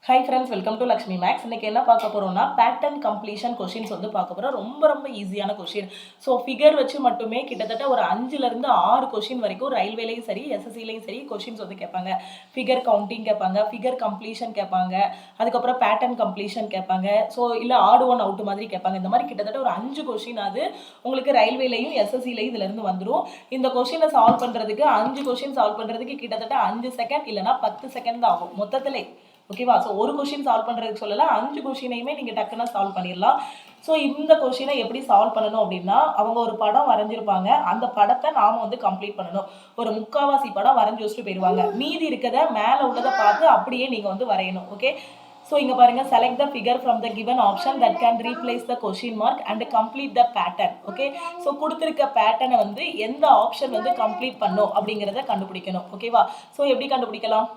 Hi friends, welcome to Lakshmi makes. இன்றைக்கி என்ன பார்க்க போகிறோம்னா பேட்டர்ன் கம்ப்ளீஷன் கொஷின்ஸ் வந்து பார்க்க போகிறோம். ரொம்ப ஈஸியான கொஷின். ஸோ ஃபிகர் வச்சு மட்டுமே கிட்டத்தட்ட ஒரு 5லேருந்து 6 கொஷின் வரைக்கும் ரயில்வேலையும் சரி எஸ்எஸ்சிலையும் சரி கொஷின்ஸ் வந்து கேட்பாங்க. ஃபிகர் கவுண்டிங் கேட்பாங்க, ஃபிகர் கம்ப்ளீஷன் கேட்பாங்க, அதுக்கப்புறம் பேட்டர்ன் கம்ப்ளீஷன் கேட்பாங்க. ஸோ இல்லை ஆட் ஒன் அவுட் மாதிரி கேட்பாங்க. இந்த மாதிரி கிட்டத்தட்ட ஒரு 5 கொஷின் அது உங்களுக்கு ரயில்வேலையும் எஸ்எஸ்சிலையும் இதுலேருந்து வந்துடும். இந்த கொஷினை சால்வ் பண்ணுறதுக்கு 5 கொஷின் சால்வ் பண்ணுறதுக்கு கிட்டத்தட்ட 5 செகண்ட் இல்லைனா 10 செகண்ட் தான் ஆகும் மொத்தத்திலே. ஓகேவா? ஸோ ஒரு கொஷின் சால்வ் பண்ணுறதுக்கு சொல்லலை, 5 கொஷினையுமே நீங்கள் டக்குன்னா சால்வ் பண்ணிடலாம். ஸோ இந்த கொஷினை எப்படி சால்வ் பண்ணணும் அப்படின்னா, அவங்க ஒரு படம் வரைஞ்சிருப்பாங்க, அந்த படத்தை நாம் வந்து கம்ப்ளீட் பண்ணணும். ஒரு முக்காவாசி படம் வரைஞ்சி வச்சுட்டு போயிடுவாங்க, மீதி இருக்கிறத மேலே உள்ளதை பார்த்து அப்படியே நீங்கள் வந்து வரையணும். ஓகே, ஸோ இங்கே பாருங்கள், select the figure from the given option that can replace the question mark and complete the pattern. Okay, so கொடுத்துருக்க பேட்டர்னை வந்து எந்த ஆப்ஷன் வந்து கம்ப்ளீட் பண்ணும் அப்படிங்கிறத கண்டுபிடிக்கணும். ஓகேவா? ஸோ எப்படி கண்டுபிடிக்கலாம்?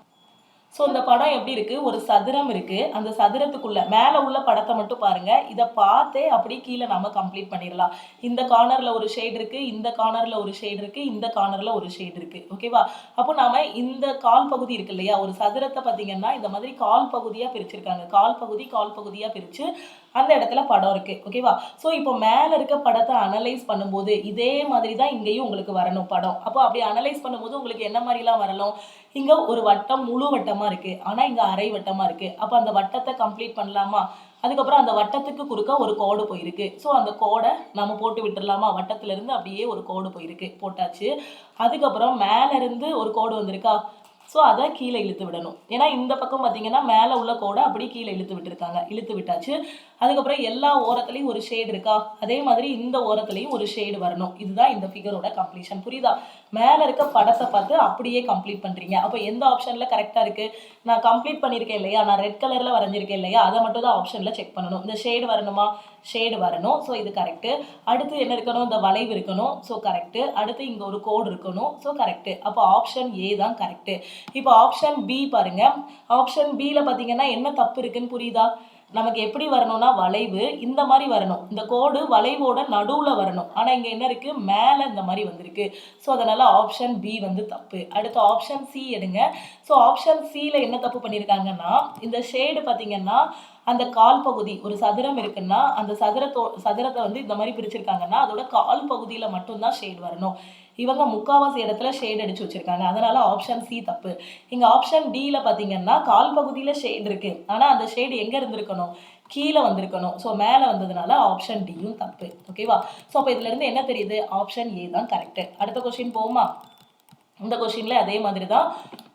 ஸோ இந்த படம் எப்படி இருக்குது, ஒரு சதுரம் இருக்குது, அந்த சதுரத்துக்குள்ளே மேலே உள்ள படத்தை மட்டும் பாருங்கள். இதை பார்த்தே அப்படி கீழே நம்ம கம்ப்ளீட் பண்ணிடலாம். இந்த கார்னரில் ஒரு ஷேட் இருக்குது, இந்த கார்னரில் ஒரு ஷேட் இருக்குது, இந்த கார்னரில் ஒரு ஷேட் இருக்குது. ஓகேவா? அப்போ நாம் இந்த கால் பகுதி இருக்கு இல்லையா, ஒரு சதுரத்தை பார்த்தீங்கன்னா இந்த மாதிரி கால் பகுதியாக பிரிச்சிருக்காங்க. கால் பகுதியாக பிரித்து அந்த இடத்துல படம் இருக்குது. ஓகேவா? ஸோ இப்போ மேலே இருக்க படத்தை அனலைஸ் பண்ணும்போது இதே மாதிரி தான் இங்கேயும் உங்களுக்கு வரணும் படம். அப்போ அப்படி அனலைஸ் பண்ணும்போது உங்களுக்கு என்ன மாதிரிலாம் வரணும், இங்கே ஒரு வட்டம் முழு வட்டமாக இருக்குது, ஆனால் இங்கே அரை வட்டமாக இருக்குது. அப்போ அந்த வட்டத்தை கம்ப்ளீட் பண்ணலாமா? அதுக்கப்புறம் அந்த வட்டத்துக்கு குறுக்க ஒரு கோடு போயிருக்கு. ஸோ அந்த கோடை நம்ம போட்டு விட்டுடலாமா? வட்டத்திலேருந்து அப்படியே ஒரு கோடு போயிருக்கு, போட்டாச்சு. அதுக்கப்புறம் மேலேருந்து ஒரு கோடு வந்திருக்கா, ஸோ அதை கீழே இழுத்து விடணும். ஏன்னா இந்த பக்கம் பார்த்தீங்கன்னா மேலே உள்ள கோடை அப்படி கீழே இழுத்து விட்டுருக்காங்க, இழுத்து விட்டாச்சு. அதுக்கப்புறம் எல்லா ஓரத்துலையும் ஒரு ஷேடு இருக்கா, அதே மாதிரி இந்த ஓரத்துலையும் ஒரு ஷேடு வரணும். இதுதான் இந்த ஃபிகரோட கம்ப்ளீஷன். புரியுதா? மேலே இருக்க படத்தை பார்த்து அப்படியே கம்ப்ளீட் பண்ணுறீங்க. அப்போ எந்த ஆப்ஷனில் கரெக்டாக இருக்குது, நான் கம்ப்ளீட் பண்ணியிருக்கேன் இல்லையா, நான் ரெட் கலரில் வரைஞ்சிருக்கேன் இல்லையா, அதை மட்டும் தான் ஆப்ஷனில் செக் பண்ணணும். இந்த ஷேடு வரணுமா, ஷேடு வரணும். ஸோ இது கரெக்டு. அடுத்து என்ன இருக்கணும், இந்த வளைவு இருக்கணும். So correct. அடுத்து இங்கே ஒரு கோடு இருக்கணும். So correct. அப்போ ஆப்ஷன் ஏ தான் கரெக்டு. இப்போ ஆப்ஷன் பி பாருங்க. ஆப்ஷன் பியில் பார்த்தீங்கன்னா என்ன தப்பு இருக்குன்னு புரியுதா? நமக்கு எப்படி வரணும்னா வளைவு இந்த மாதிரி வரணும், இந்த கோடு வளைவோட நடுவில் வரணும். ஆனால் இங்கே என்ன இருக்குது, மேலே இந்த மாதிரி வந்திருக்கு. ஸோ அதனால் ஆப்ஷன் பி வந்து தப்பு. அடுத்து ஆப்ஷன் சி எடுங்க. ஸோ ஆப்ஷன் சியில் என்ன தப்பு பண்ணியிருக்காங்கன்னா, இந்த ஷேடு பார்த்தீங்கன்னா அந்த கால் பகுதி, ஒரு சதுரம் இருக்குன்னா அந்த சதுரத்தை வந்து இந்த மாதிரி பிரிச்சிருக்காங்கன்னா அதோட கால் பகுதியில் மட்டும்தான் ஷேடு வரணும். இவங்க முக்காவாசி இடத்துல ஷேட் அடிச்சு வச்சிருக்காங்க, அதனால ஆப்ஷன் சி தப்பு. இங்க ஆப்ஷன் டியில் பார்த்தீங்கன்னா கால் பகுதியில் ஷேட் இருக்கு, ஆனால் அந்த ஷேடு எங்கே இருந்திருக்கணும், கீழே வந்திருக்கணும். ஸோ மேலே வந்ததுனால ஆப்ஷன் டியும் தப்பு. ஓகேவா? ஸோ அப்போ இதுலேருந்து என்ன தெரியுது, ஆப்ஷன் ஏ தான் கரெக்டு. அடுத்த கொஸ்டின் போகுமா? இந்த கொஸ்டின்ல அதே மாதிரி தான்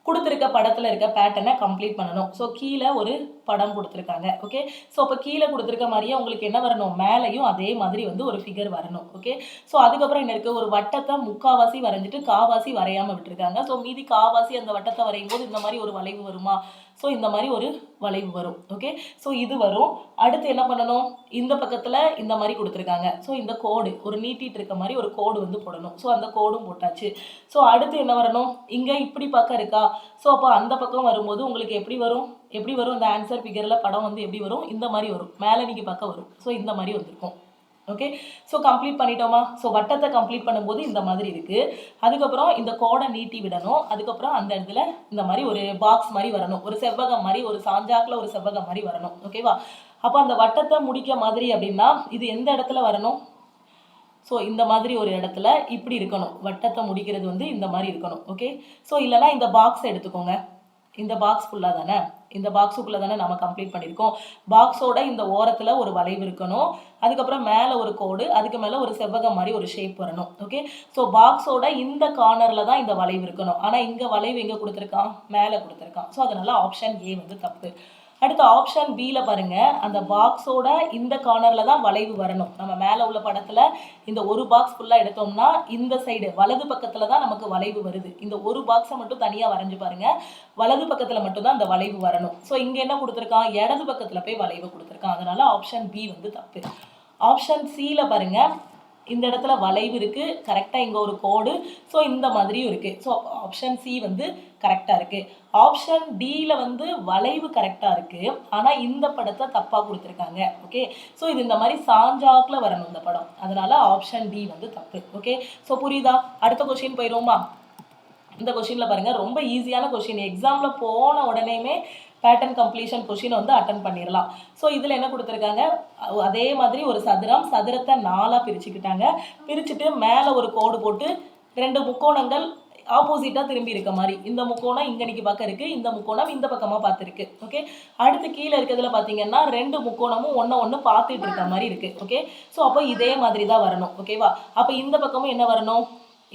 கொடுத்துருக்க படத்தில் இருக்க பேட்டர்னை கம்ப்ளீட் பண்ணணும். ஸோ கீழே ஒரு படம் கொடுத்துருக்காங்க. ஓகே, ஸோ அப்போ கீழே கொடுத்துருக்க மாதிரியே உங்களுக்கு என்ன வரணும், மேலேயும் அதே மாதிரி வந்து ஒரு ஃபிகர் வரணும். ஓகே, ஸோ அதுக்கப்புறம் என்ன இருக்குது, ஒரு வட்டத்தை முக்காவாசி வரைஞ்சிட்டு காவாசி வரையாமல் விட்டுருக்காங்க. ஸோ மீதி காவாசி அந்த வட்டத்தை வரையும் போது இந்த மாதிரி ஒரு வளைவு வருமா? ஸோ இந்த மாதிரி ஒரு வளைவு வரும். ஓகே, ஸோ இது வரும். அடுத்து என்ன பண்ணணும், இந்த பக்கத்தில் இந்த மாதிரி கொடுத்துருக்காங்க. ஸோ இந்த கோடு ஒரு நீட்டிட்டு இருக்க மாதிரி ஒரு கோடு வந்து போடணும். ஸோ அந்த கோடும் போட்டாச்சு. ஸோ அடுத்து என்ன வரணும், இங்கே இப்படி பக்கம் இருக்கா, ஸோ அப்போ அந்த பக்கம் வரும்போது உங்களுக்கு எப்படி வரும், இந்த ஆன்சர் ஃபிகரில் படம் வந்து எப்படி வரும், இந்த மாதிரி வரும், மேலே நீங்கள் பக்கம் வரும். ஸோ இந்த மாதிரி வந்திருக்கும். ஓகே, ஸோ கம்ப்ளீட் பண்ணிட்டோமா? ஸோ வட்டத்தை கம்ப்ளீட் பண்ணும்போது இந்த மாதிரி இருக்குது. அதுக்கப்புறம் இந்த கோடை நீட்டி விடணும். அதுக்கப்புறம் அந்த இடத்துல இந்த மாதிரி ஒரு பாக்ஸ் மாதிரி வரணும், ஒரு செவ்வகம் மாதிரி, ஒரு சாஞ்சாக்கில் ஒரு செவ்வகம் மாதிரி வரணும். ஓகேவா? அப்போ அந்த வட்டத்தை முடிக்க மாதிரி அப்படின்னா இது எந்த இடத்துல வரணும், ஸோ இந்த மாதிரி ஒரு இடத்துல இப்படி இருக்கணும். வட்டத்தை முடிக்கிறது வந்து இந்த மாதிரி இருக்கணும். ஓகே, ஸோ இல்லைனா இந்த பாக்ஸ் எடுத்துக்கோங்க. இந்த பாக்ஸ் ஃபுல்லாக தானே, இந்த பாக்ஸுக்குள்ளே தானே நம்ம கம்ப்ளீட் பண்ணியிருக்கோம். பாக்ஸோட இந்த ஓரத்தில் ஒரு வளைவு இருக்கணும். அதுக்கப்புறம் மேலே ஒரு கோடு, அதுக்கு மேலே ஒரு செவ்வகம் மாதிரி ஒரு ஷேப் வரணும். ஓகே, ஸோ பாக்ஸோட இந்த கார்னரில் தான் இந்த வளைவு இருக்கணும். ஆனால் இங்கே வளைவு எங்கே கொடுத்துருக்கான், மேலே கொடுத்துருக்கான். ஸோ அதனால் ஆப்ஷன் ஏ வந்து தப்பு. அடுத்து ஆப்ஷன் பியில் பாருங்கள், அந்த பாக்ஸோட இந்த கார்னரில் தான் வளைவு வரணும். நம்ம மேலே உள்ள படத்தில் இந்த ஒரு பாக்ஸ் ஃபுல்லாக எடுத்தோம்னா இந்த சைடு வலது பக்கத்தில் தான் நமக்கு வளைவு வருது. இந்த ஒரு பாக்ஸை மட்டும் தனியாக வரைஞ்சி பாருங்கள், வலது பக்கத்தில் மட்டும்தான் அந்த வளைவு வரணும். ஸோ இங்கே என்ன கொடுத்துருக்கான், இடது பக்கத்தில் போய் வளைவு கொடுத்துருக்கான். அதனால் ஆப்ஷன் பி வந்து தப்பு. ஆப்ஷன் சியில் பாருங்கள், இந்த இடத்துல வளைவு இருக்குது, கரெக்டாக இங்கே ஒரு கோடு, ஸோ இந்த மாதிரியும் இருக்குது. ஸோ ஆப்ஷன் சி வந்து கரெக்டாக இருக்குது. ஆப்ஷன் டியில் வந்து வளைவு கரெக்டாக இருக்குது, ஆனால் இந்த படத்தை தப்பாக கொடுத்துருக்காங்க. ஓகே, ஸோ இது இந்த மாதிரி சாஞ்சாக்கில் வரணும் இந்த படம், அதனால் ஆப்ஷன் டி வந்து தப்பு. ஓகே, ஸோ புரியுதா? அடுத்த கொஸ்டின் போயிடுவோமா? இந்த கொஸ்டினில் பாருங்கள், ரொம்ப ஈஸியான கொஸ்டின். எக்ஸாமில் போன உடனேயுமே பேட்டர்ன் கம்ப்ளீஷன் கொஷின் வந்து அட்டன் பண்ணிடலாம். ஸோ இதில் என்ன கொடுத்துருக்காங்க, அதே மாதிரி ஒரு சதுரம், சதுரத்தை 4ஆக பிரிச்சுக்கிட்டாங்க. பிரிச்சுட்டு மேலே ஒரு கோடு போட்டு 2 முக்கோணங்கள் ஆப்போசிட்டாக திரும்பி இருக்க மாதிரி, இந்த முக்கோணம் இங்கனைக்கு பக்கம் இருக்குது, இந்த முக்கோணம் இந்த பக்கமாக பார்த்துருக்கு. ஓகே, அடுத்து கீழே இருக்கிறதுல பார்த்தீங்கன்னா 2 முக்கோணமும் ஒன்று பார்த்துட்டு இருக்க மாதிரி இருக்குது. ஓகே, ஸோ அப்போ இதே மாதிரி தான் வரணும். ஓகேவா, அப்போ இந்த பக்கமும் என்ன வரணும்,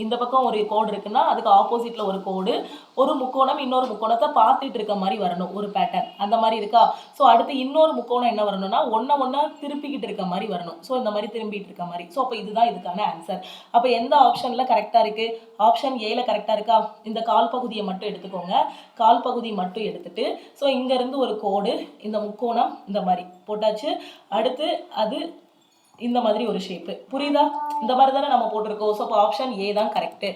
இந்த பக்கம் ஒரு கோடு இருக்குன்னா அதுக்கு ஆப்போசிட்ல ஒரு கோடு, ஒரு முக்கோணம் இன்னொரு முக்கோணத்தை பார்த்துட்டு இருக்க மாதிரி வரணும் ஒரு பேட்டர்ன். அந்த மாதிரி இருக்கா. ஸோ அடுத்து இன்னொரு முக்கோணம் என்ன வரணும்னா ஒன்றை திருப்பிக்கிட்டு இருக்க மாதிரி வரணும். ஸோ இந்த மாதிரி திரும்பிட்டு இருக்க மாதிரி. ஸோ அப்போ இதுதான் இதுக்கான ஆன்சர். அப்போ எந்த ஆப்ஷன்ல கரெக்டாக இருக்கு, ஆப்ஷன் ஏல கரெக்டாக இருக்கா. இந்த கால் பகுதியை மட்டும் எடுத்துக்கோங்க. கால் பகுதி மட்டும் எடுத்துட்டு ஸோ இங்கேருந்து ஒரு கோடு, இந்த முக்கோணம் இந்த மாதிரி போட்டாச்சு. அடுத்து அது இந்த மாதிரி ஒரு ஷேப்பு, புரியுதா. இந்த மாதிரி தானே நம்ம போட்டிருக்கோம். ஸோ அப்போ ஆப்ஷன் ஏ தான் கரெக்டு.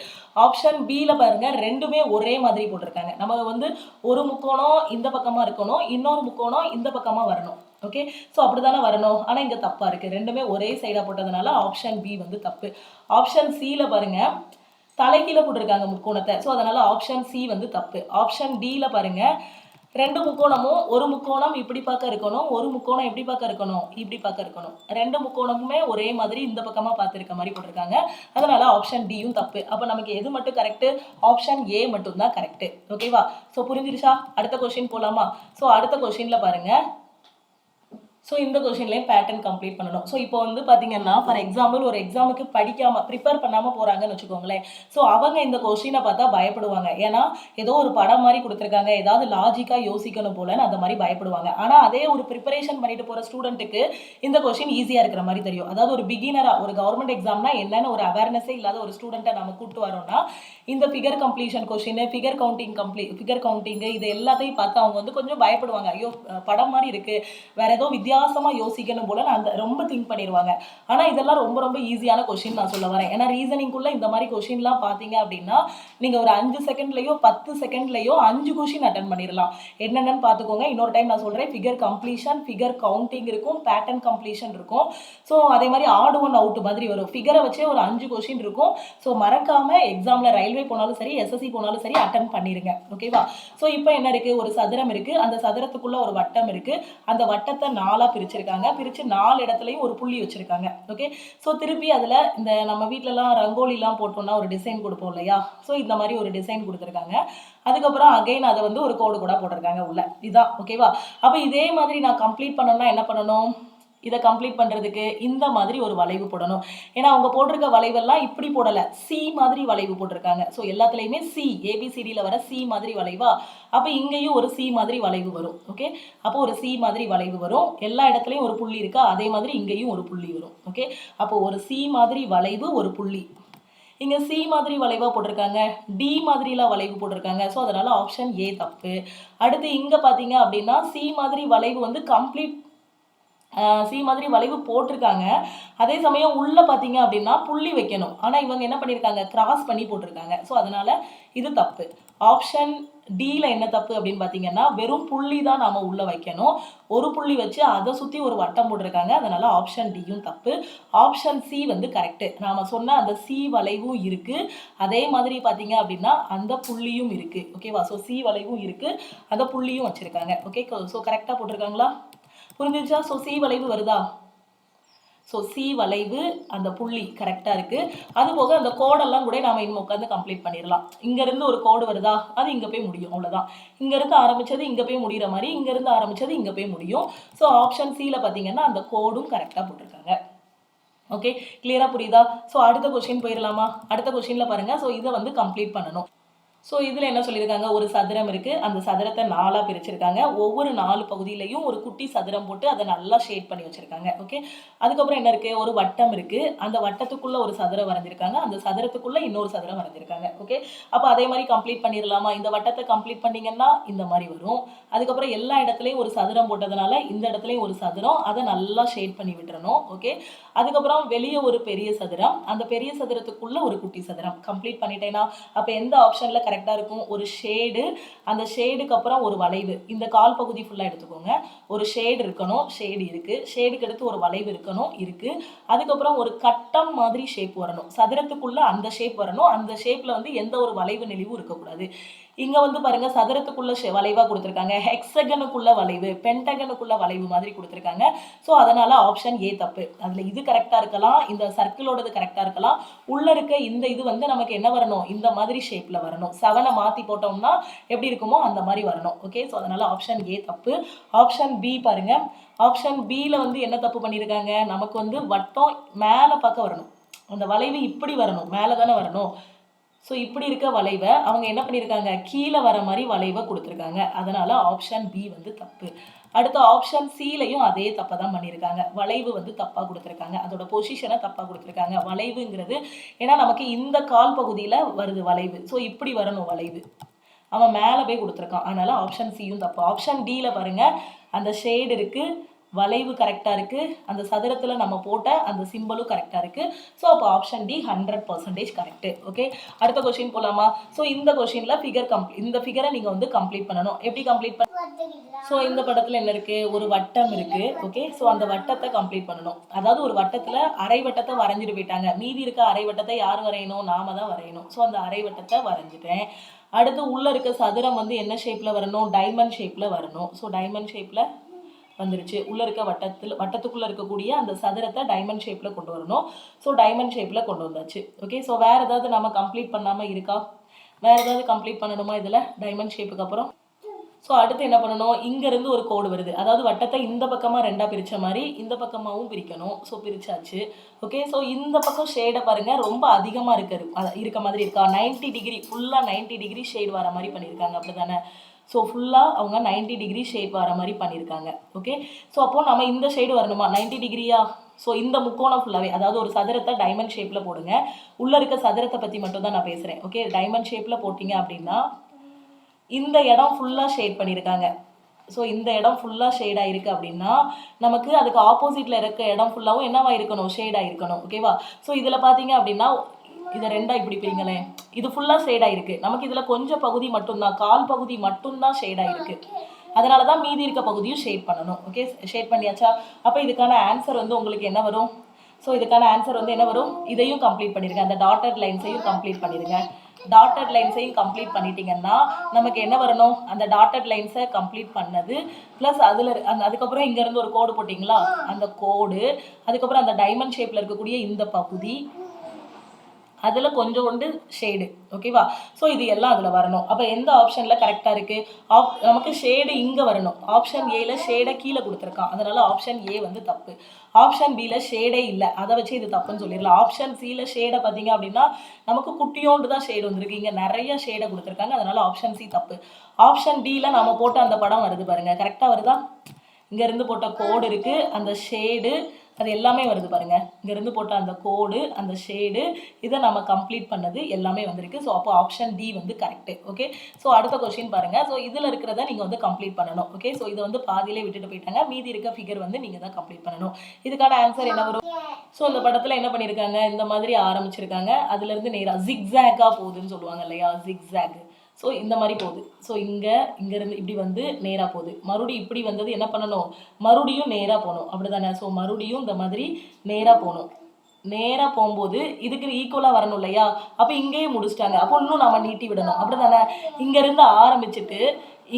ஆப்ஷன் பியில் பாருங்க, ரெண்டுமே ஒரே மாதிரி போட்டிருக்காங்க. நம்ம வந்து ஒரு முக்கோணம் இந்த பக்கமாக இருக்கணும், இன்னொரு முக்கோணம் இந்த பக்கமாக வரணும். ஓகே, ஸோ அப்படி தானே வரணும். ஆனால் இங்கே தப்பாக இருக்குது, ரெண்டுமே ஒரே சைடாக போட்டதுனால ஆப்ஷன் பி வந்து தப்பு. ஆப்ஷன் சியில் பாருங்க, தலைகீழ போட்டிருக்காங்க முக்கோணத்தை. ஸோ அதனால ஆப்ஷன் சி வந்து தப்பு. ஆப்ஷன் டியில் பாருங்க, 2 முக்கோணமும், ஒரு முக்கோணம் இப்படி பார்க்க இருக்கணும், ஒரு முக்கோணம் எப்படி பார்க்க இருக்கணும், இப்படி பார்க்க இருக்கணும். 2 முக்கோணமுமே ஒரே மாதிரி இந்த பக்கமாக பார்த்துருக்க மாதிரி போட்டிருக்காங்க. அதனால ஆப்ஷன் டியும் தப்பு. அப்போ நமக்கு எது மட்டும் கரெக்டு, ஆப்ஷன் ஏ மட்டும் தான் கரெக்டு. ஓகேவா. ஸோ புரிஞ்சிருச்சா. அடுத்த கொஸ்டின் போகலாமா. ஸோ அடுத்த கொஸ்டினில் பாருங்க, ஸோ இந்த கொஷின்லேயும் பேட்டர்ன் கம்ப்ளீட் பண்ணணும். ஸோ இப்போ வந்து பார்த்தீங்கன்னா ஃபார் எக்ஸாம்பிள் ஒரு எக்ஸாமுக்கு படிக்காமல் ப்ரிப்பேர் பண்ணாமல் போகிறாங்கன்னு வச்சுக்கோங்களேன். ஸோ அவங்க இந்த கொஷினை பார்த்தா பயப்படுவாங்க. ஏன்னா ஏதோ ஒரு படம் மாதிரி கொடுத்துருக்காங்க, ஏதாவது லாஜிக்காக யோசிக்கணும் போலன்னு அந்த மாதிரி பயப்படுவாங்க. ஆனால் அதே ஒரு ப்ரிப்பரேஷன் பண்ணிட்டு போகிற ஸ்டூடெண்ட்டுக்கு இந்த கொஷின் ஈஸியாக இருக்கிற மாதிரி தெரியும். அதாவது ஒரு பிகினராக ஒரு கவர்மெண்ட் எக்ஸாம்னா என்னென்னு ஒரு அவேர்னஸே இல்லாத ஒரு ஸ்டூடெண்ட்டை நம்ம கூப்பிட்டு வரோம்னா இந்த figure completion question, figure counting இது எல்லாத்தையும் பார்த்து அவங்க வந்து கொஞ்சம் பயப்படுவாங்க. ஐயோ படம் மாதிரி இருக்குது, வேற ஏதோ வித்தியாசமாக யோசிக்கணும் போல அந்த ரொம்ப திங்க் பண்ணிடுவாங்க. ஆனால் இதெல்லாம் ரொம்ப ரொம்ப ஈஸியான கொஷின் நான் சொல்ல வரேன். ஏன்னா ரீசனிங்குள்ளே இந்த மாதிரி கொஷின்லாம் பார்த்தீங்க அப்படின்னா நீங்கள் ஒரு 5 செகண்ட்லையோ 10 செகண்ட்லையோ 5 கொஷின் அட்டன் பண்ணிடலாம். என்னென்னு பார்த்துக்கோங்க. இன்னொரு டைம் நான் சொல்கிறேன், ஃபிகர் கம்ப்ளீஷன், ஃபிகர் கவுண்டிங் இருக்கும், பேட்டர்ன் கம்ப்ளீஷன் இருக்கும். ஸோ அதே மாதிரி ஆட் ஒன் அவுட் மாதிரி வரும். ஃபிகரை வச்சே ஒரு 5 கொஷின் இருக்கும். ஸோ மறக்காமல் எக்ஸாமில் ரயில்வே போனாலும் சரி, எஸ்எஸ்சி போனாலும் சரி அட்டன் பண்ணிடுங்க. ஓகேவா. ஸோ இப்போ என்ன இருக்குது, ஒரு சதுரம் இருக்குது, அந்த சதுரத்துக்குள்ளே ஒரு வட்டம் இருக்குது. அந்த வட்டத்தை 4ஆக பிரிச்சிருக்காங்க. பிரித்து 4 இடத்துலையும் ஒரு புள்ளி வச்சுருக்காங்க. ஓகே, ஸோ திருப்பி அதில் இந்த நம்ம வீட்டிலலாம் ரங்கோலிலாம் போட்டோம்னா ஒரு டிசைன் கொடுப்போம் இல்லையா. ஸோ இந்த மாதிரி ஒரு டிசைன் கொடுத்துருக்காங்க. அதுக்கப்புறம் அகைன் அதை வந்து ஒரு கோடு கூட போட்டிருக்காங்க உள்ள. இதுதான். ஓகேவா. அப்போ இதே மாதிரி நான் கம்ப்ளீட் பண்ணணும்னா என்ன பண்ணணும், இதை கம்ப்ளீட் பண்ணுறதுக்கு இந்த மாதிரி ஒரு வளைவு போடணும். ஏன்னா அவங்க போட்டிருக்க வளைவெல்லாம் இப்படி போடலை, சி மாதிரி வளைவு போட்டிருக்காங்க. ஸோ எல்லாத்துலேயுமே சி, ஏபிசிடியில் வர சி மாதிரி வளைவா. அப்போ இங்கேயும் ஒரு சி மாதிரி வளைவு வரும். ஓகே, அப்போ ஒரு சி மாதிரி வளைவு வரும். எல்லா இடத்துலையும் ஒரு புள்ளி இருக்கா, அதே மாதிரி இங்கேயும் ஒரு புள்ளி வரும். ஓகே, அப்போ ஒரு சி மாதிரி வளைவு, ஒரு புள்ளி. இங்கே சி மாதிரி வளைவாக போட்டிருக்காங்க, டி மாதிரிலாம் வளைவு போட்டிருக்காங்க. ஸோ அதனால் ஆப்ஷன் ஏ தப்பு. அடுத்து இங்கே பார்த்தீங்க அப்படின்னா சி மாதிரி வளைவு வந்து கம்ப்ளீட் சி மாதிரி வளைவு போட்டிருக்காங்க. அதே சமயம் உள்ளே பார்த்தீங்க அப்படின்னா புள்ளி வைக்கணும். ஆனால் இவங்க என்ன பண்ணியிருக்காங்க, கிராஸ் பண்ணி போட்டிருக்காங்க. ஸோ அதனால் இது தப்பு. ஆப்ஷன் டியில் என்ன தப்பு அப்படின்னு பார்த்தீங்கன்னா வெறும் புள்ளி தான் நாம் உள்ளே வைக்கணும். ஒரு புள்ளி வச்சு அதை சுற்றி ஒரு வட்டம் போட்டிருக்காங்க. அதனால் ஆப்ஷன் டியும் தப்பு. ஆப்ஷன் சி வந்து கரெக்டு. நாம் சொன்ன அந்த சி வளைவும் இருக்குது, அதே மாதிரி பார்த்தீங்க அப்படின்னா அந்த புள்ளியும் இருக்குது. ஓகேவா. ஸோ சி வளைவும் இருக்குது, அந்த புள்ளியும் வச்சுருக்காங்க. ஓகே, ஸோ கரெக்டாக போட்டிருக்காங்களா, புரிஞ்சிருச்சா. ஸோ சி வளைவு வருதா, ஸோ சி வளைவு அந்த புள்ளி கரெக்டாக இருக்குது. அதுபோக அந்த கோடெல்லாம் கூட நாம் இன்னும் உட்காந்து கம்ப்ளீட் பண்ணிடலாம். இங்கேருந்து ஒரு கோடு வருதா, அது இங்கே போய் முடியும், அவ்வளோதான். இங்கேருந்து ஆரம்பித்தது இங்கே போய் முடிகிற மாதிரி, இங்கேருந்து ஆரம்பித்தது இங்கே போய் முடியும். ஸோ ஆப்ஷன் சியில் பார்த்தீங்கன்னா அந்த கோடும் கரெக்டாக போட்டிருக்காங்க. ஓகே, கிளியராக புரியுதா. ஸோ அடுத்த கொஸ்டின் போயிடலாமா. அடுத்த கொஸ்டினில் பாருங்கள். ஸோ இதை வந்து கம்ப்ளீட் பண்ணணும். ஸோ இதில் என்ன சொல்லியிருக்காங்க, ஒரு சதுரம் இருக்குது, அந்த சதுரத்தை 4ஆக பிரிச்சிருக்காங்க. ஒவ்வொரு 4 பகுதியிலையும் ஒரு குட்டி சதுரம் போட்டு அதை நல்லா ஷேட் பண்ணி வச்சுருக்காங்க. ஓகே, அதுக்கப்புறம் என்ன இருக்குது, ஒரு வட்டம் இருக்குது, அந்த வட்டத்துக்குள்ளே ஒரு சதுரம் வரைஞ்சிருக்காங்க, அந்த சதுரத்துக்குள்ளே இன்னொரு சதுரம் வரைஞ்சிருக்காங்க. ஓகே, அப்போ அதே மாதிரி கம்ப்ளீட் பண்ணிடலாமா. இந்த வட்டத்தை கம்ப்ளீட் பண்ணிங்கன்னா இந்த மாதிரி வரும். அதுக்கப்புறம் எல்லா இடத்துலையும் ஒரு சதுரம் போட்டதுனால இந்த இடத்துலையும் ஒரு சதுரம், அதை நல்லா ஷேட் பண்ணி விட்டுறணும். ஓகே, அதுக்கப்புறம் வெளியே ஒரு பெரிய சதுரம், அந்த பெரிய சதுரத்துக்குள்ளே ஒரு குட்டி சதுரம். கம்ப்ளீட் பண்ணிட்டேன்னா அப்போ எந்த ஆப்ஷனில் கரெக்டாக இருக்கும், ஒரு ஷேடு, அந்த ஷேடுக்கு அப்புறம் ஒரு வளைவு. இந்த கால் பகுதி ஃபுல்லாக எடுத்துக்கோங்க. ஒரு ஷேடு இருக்கணும், ஷேடு இருக்குது. ஷேடுக்கு அடுத்து ஒரு வளைவு இருக்கணும், இருக்குது. அதுக்கப்புறம் ஒரு கட்டம் மாதிரி ஷேப் வரணும், சதுரத்துக்குள்ளே அந்த ஷேப் வரணும். அந்த ஷேப்பில் வந்து எந்த ஒரு வளைவு நெளிவும் இருக்கக்கூடாது. இங்க வந்து பாருங்க சதுரத்துக்குள்ள வளைவா கொடுத்துருக்காங்க, ஹெக்ஸகனுக்குள்ள வளைவு, பென்டகனுக்குள்ள வளைவு மாதிரி கொடுத்துருக்காங்க. ஸோ அதனால ஆப்ஷன் ஏ தப்பு. அதுல இது கரெக்டா இருக்கலாம், இந்த சர்க்கிளோடது கரெக்டா இருக்கலாம். உள்ள இருக்க இந்த இது வந்து நமக்கு என்ன வரணும், இந்த மாதிரி ஷேப்ல வரணும். 7 மாத்தி போட்டோம்னா எப்படி இருக்குமோ அந்த மாதிரி வரணும். ஓகே, ஸோ அதனால ஆப்ஷன் ஏ தப்பு. ஆப்ஷன் பி பாருங்க, ஆப்ஷன் பியில் வந்து என்ன தப்பு பண்ணியிருக்காங்க, நமக்கு வந்து வட்டம் மேலே பார்க்க வரணும், அந்த வளைவு இப்படி வரணும், மேலே தானே வரணும். ஸோ இப்படி இருக்க வளைவை அவங்க என்ன பண்ணியிருக்காங்க, கீழே வர மாதிரி வளைவை கொடுத்துருக்காங்க. அதனால ஆப்ஷன் பி வந்து தப்பு. அடுத்த ஆப்ஷன் சிலையும் அதே தப்பை தான் பண்ணியிருக்காங்க. வளைவு வந்து தப்பாக கொடுத்துருக்காங்க, அதோட பொசிஷனை தப்பாக கொடுத்துருக்காங்க. வளைவுங்கிறது ஏன்னா நமக்கு இந்த கால் பகுதியில் வருது வளைவு, ஸோ இப்படி வரணும் வளைவு, அவன் மேலே போய் கொடுத்துருக்கான். அதனால ஆப்ஷன் சியும் தப்பு. ஆப்ஷன் டியில் பாருங்க, அந்த ஷேடு இருக்கு, வளைவு கரெக்டாக இருக்குது, அந்த சதுரத்தில் நம்ம போட்ட அந்த சிம்பிளும் கரெக்டாக இருக்குது. ஸோ அப்போ ஆப்ஷன் டி 100% கரெக்டு. ஓகே, அடுத்த கொஸ்டின் போகலாமா? ஸோ இந்த கொஸ்டினில் இந்த ஃபிகரை நீங்கள் வந்து கம்ப்ளீட் பண்ணணும். எப்படி கம்ப்ளீட் பண்ண? ஸோ இந்த படத்தில் என்ன இருக்குது, ஒரு வட்டம் இருக்குது. ஓகே, ஸோ அந்த வட்டத்தை கம்ப்ளீட் பண்ணணும். அதாவது ஒரு வட்டத்தில் அரை வட்டத்தை வரைஞ்சிட்டு போயிட்டாங்க, மீதி இருக்க அரை வட்டத்தை யார் வரையணும், நாம தான் வரையணும். ஸோ அந்த அரை வட்டத்தை வரைஞ்சிட்டேன். அடுத்து உள்ளே இருக்க சதுரம் வந்து என்ன ஷேப்பில் வரணும், டைமண்ட் ஷேப்பில் வரணும். ஸோ டைமண்ட் ஷேப்பில் வந்துருச்சு. உள்ளே இருக்க வட்டத்துக்குள்ளே இருக்கக்கூடிய அந்த சதுரத்தை டைமண்ட் ஷேப்பில் கொண்டு வரணும். ஸோ டைமண்ட் ஷேப்பில் கொண்டு வந்தாச்சு. ஓகே, ஸோ வேறு ஏதாவது நம்ம கம்ப்ளீட் பண்ணாமல் இருக்கா, வேறு ஏதாவது கம்ப்ளீட் பண்ணணுமா இதில் டைமண்ட் ஷேப்புக்கு அப்புறம்? ஸோ அடுத்து என்ன பண்ணணும், இங்கேருந்து ஒரு கோடு வருது, அதாவது வட்டத்தை இந்த பக்கமாக ரெண்டாக பிரித்த மாதிரி இந்த பக்கமாகவும் பிரிக்கணும். ஸோ பிரிச்சாச்சு. ஓகே, ஸோ இந்த பக்கம் ஷேடை பாருங்கள், ரொம்ப அதிகமாக இருக்க மாதிரி இருக்கா, 90 டிகிரி, ஃபுல்லாக 90 டிகிரி ஷேட் வர மாதிரி பண்ணியிருக்காங்க, அப்படி தானே? ஸோ ஃபுல்லாக அவங்க 90 டிகிரி ஷேப் வர மாதிரி பண்ணியிருக்காங்க. ஓகே, ஸோ அப்போது நம்ம இந்த ஷேடு வரணுமா, 90 டிகிரியா? ஸோ இந்த முக்கோணம் ஃபுல்லாகவே, அதாவது ஒரு சதுரத்தை டைமண்ட் ஷேப்பில் போடுங்க. உள்ளே இருக்க சதுரத்தை பற்றி மட்டும் தான் நான் பேசுகிறேன். ஓகே, டைமண்ட் ஷேப்பில் போட்டிங்க அப்படின்னா இந்த இடம் ஃபுல்லாக ஷேட் பண்ணியிருக்காங்க. ஸோ இந்த இடம் ஃபுல்லாக ஷேடாக இருக்குது அப்படின்னா நமக்கு அதுக்கு ஆப்போசிட்டில் இருக்க இடம் ஃபுல்லாகவும் என்னவாக இருக்கணும், ஷேடாக இருக்கணும். ஓகேவா? ஸோ இதில் பார்த்தீங்க அப்படின்னா இதை ரெண்டாக இப்படி பிரிங்களேன், இது ஃபுல்லாக ஷேடாக இருக்குது, நமக்கு இதில் கொஞ்சம் பகுதி மட்டும்தான், கால் பகுதி மட்டும்தான் ஷேடாக இருக்குது. அதனால தான் மீதி இருக்க பகுதியும் ஷேட் பண்ணணும். ஓகே, ஷேட் பண்ணியாச்சா? அப்போ இதுக்கான ஆன்சர் வந்து உங்களுக்கு என்ன வரும்? ஸோ இதுக்கான ஆன்சர் வந்து என்ன வரும், இதையும் கம்ப்ளீட் பண்ணிடுங்க, அந்த டாட்டட் லைன்ஸையும் கம்ப்ளீட் பண்ணிடுங்க. டாட்டட் லைன்ஸையும் கம்ப்ளீட் பண்ணிட்டீங்கன்னா நமக்கு என்ன வரணும், அந்த டாட்டட் லைன்ஸை கம்ப்ளீட் பண்ணது ப்ளஸ் அதுக்கப்புறம் இங்கேருந்து ஒரு கோடு போட்டிங்களா, அந்த கோடு, அதுக்கப்புறம் அந்த டைமண்ட் ஷேப்பில் இருக்கக்கூடிய இந்த பகுதி, அதில் கொஞ்சோண்டு ஷேடு. ஓகேவா? ஸோ இது எல்லாம் அதில் வரணும். அப்போ எந்த ஆப்ஷனில் கரெக்டாக இருக்குது, நமக்கு ஷேடு இங்கே வரணும். ஆப்ஷன் ஏல ஷேடை கீழே கொடுத்துருக்கான், அதனால் ஆப்ஷன் ஏ வந்து தப்பு. ஆப்ஷன் பியில் ஷேடே இல்லை, அதை வச்சு இது தப்புன்னு சொல்லிடலாம். ஆப்ஷன் சியில் ஷேடை பார்த்தீங்க அப்படின்னா நமக்கு குட்டியோண்டு தான் ஷேடு வந்திருக்கு, இங்கே நிறைய ஷேடை கொடுத்துருக்காங்க, அதனால் ஆப்ஷன் சி தப்பு. ஆப்ஷன் டியில் நம்ம போட்ட அந்த படம் வருது பாருங்கள், கரெக்டாக வருதா? இங்கேருந்து போட்ட கோடு இருக்குது, அந்த ஷேடு, அது எல்லாமே வருது பாருங்கள், இங்கேருந்து போட்ட அந்த கோடு, அந்த ஷேடு, இதை நம்ம கம்ப்ளீட் பண்ணது எல்லாமே வந்திருக்கு. ஸோ அப்போ ஆப்ஷன் டி வந்து கரெக்டு. ஓகே, ஸோ அடுத்த கொஸ்டின் பாருங்கள். ஸோ இதில் இருக்கிறத நீங்கள் வந்து கம்ப்ளீட் பண்ணணும். ஓகே, ஸோ இதை வந்து பாதியிலே விட்டுட்டு போயிட்டாங்க, மீதி இருக்க ஃபிகர் வந்து நீங்கள் தான் கம்ப்ளீட் பண்ணணும். இதுக்கான ஆன்சர் என்ன வரும்? ஸோ இந்த படத்தில் என்ன பண்ணியிருக்காங்க, இந்த மாதிரி ஆரம்பிச்சிருக்காங்க, அதுலேருந்து நேராக ஜிக்ஸாக்காக போகுதுன்னு சொல்லுவாங்க இல்லையா, ஜிக்ஸாக். ஸோ இந்த மாதிரி போகுது. ஸோ இங்கேருந்து இப்படி வந்து நேராக போகுது, மறுபடியும் இப்படி வந்தது என்ன பண்ணணும், மறுபடியும் நேராக போகணும், அப்படி தானே? ஸோ மறுபடியும் இந்த மாதிரி நேராக போகணும். நேராக போகும்போது இதுக்கு ஈக்குவலாக வரணும் இல்லையா, அப்போ இங்கேயே முடிச்சிட்டாங்க, அப்போ இன்னும் நம்ம நீட்டி விடணும், அப்படி தானே? இங்கேருந்து ஆரம்பிச்சுட்டு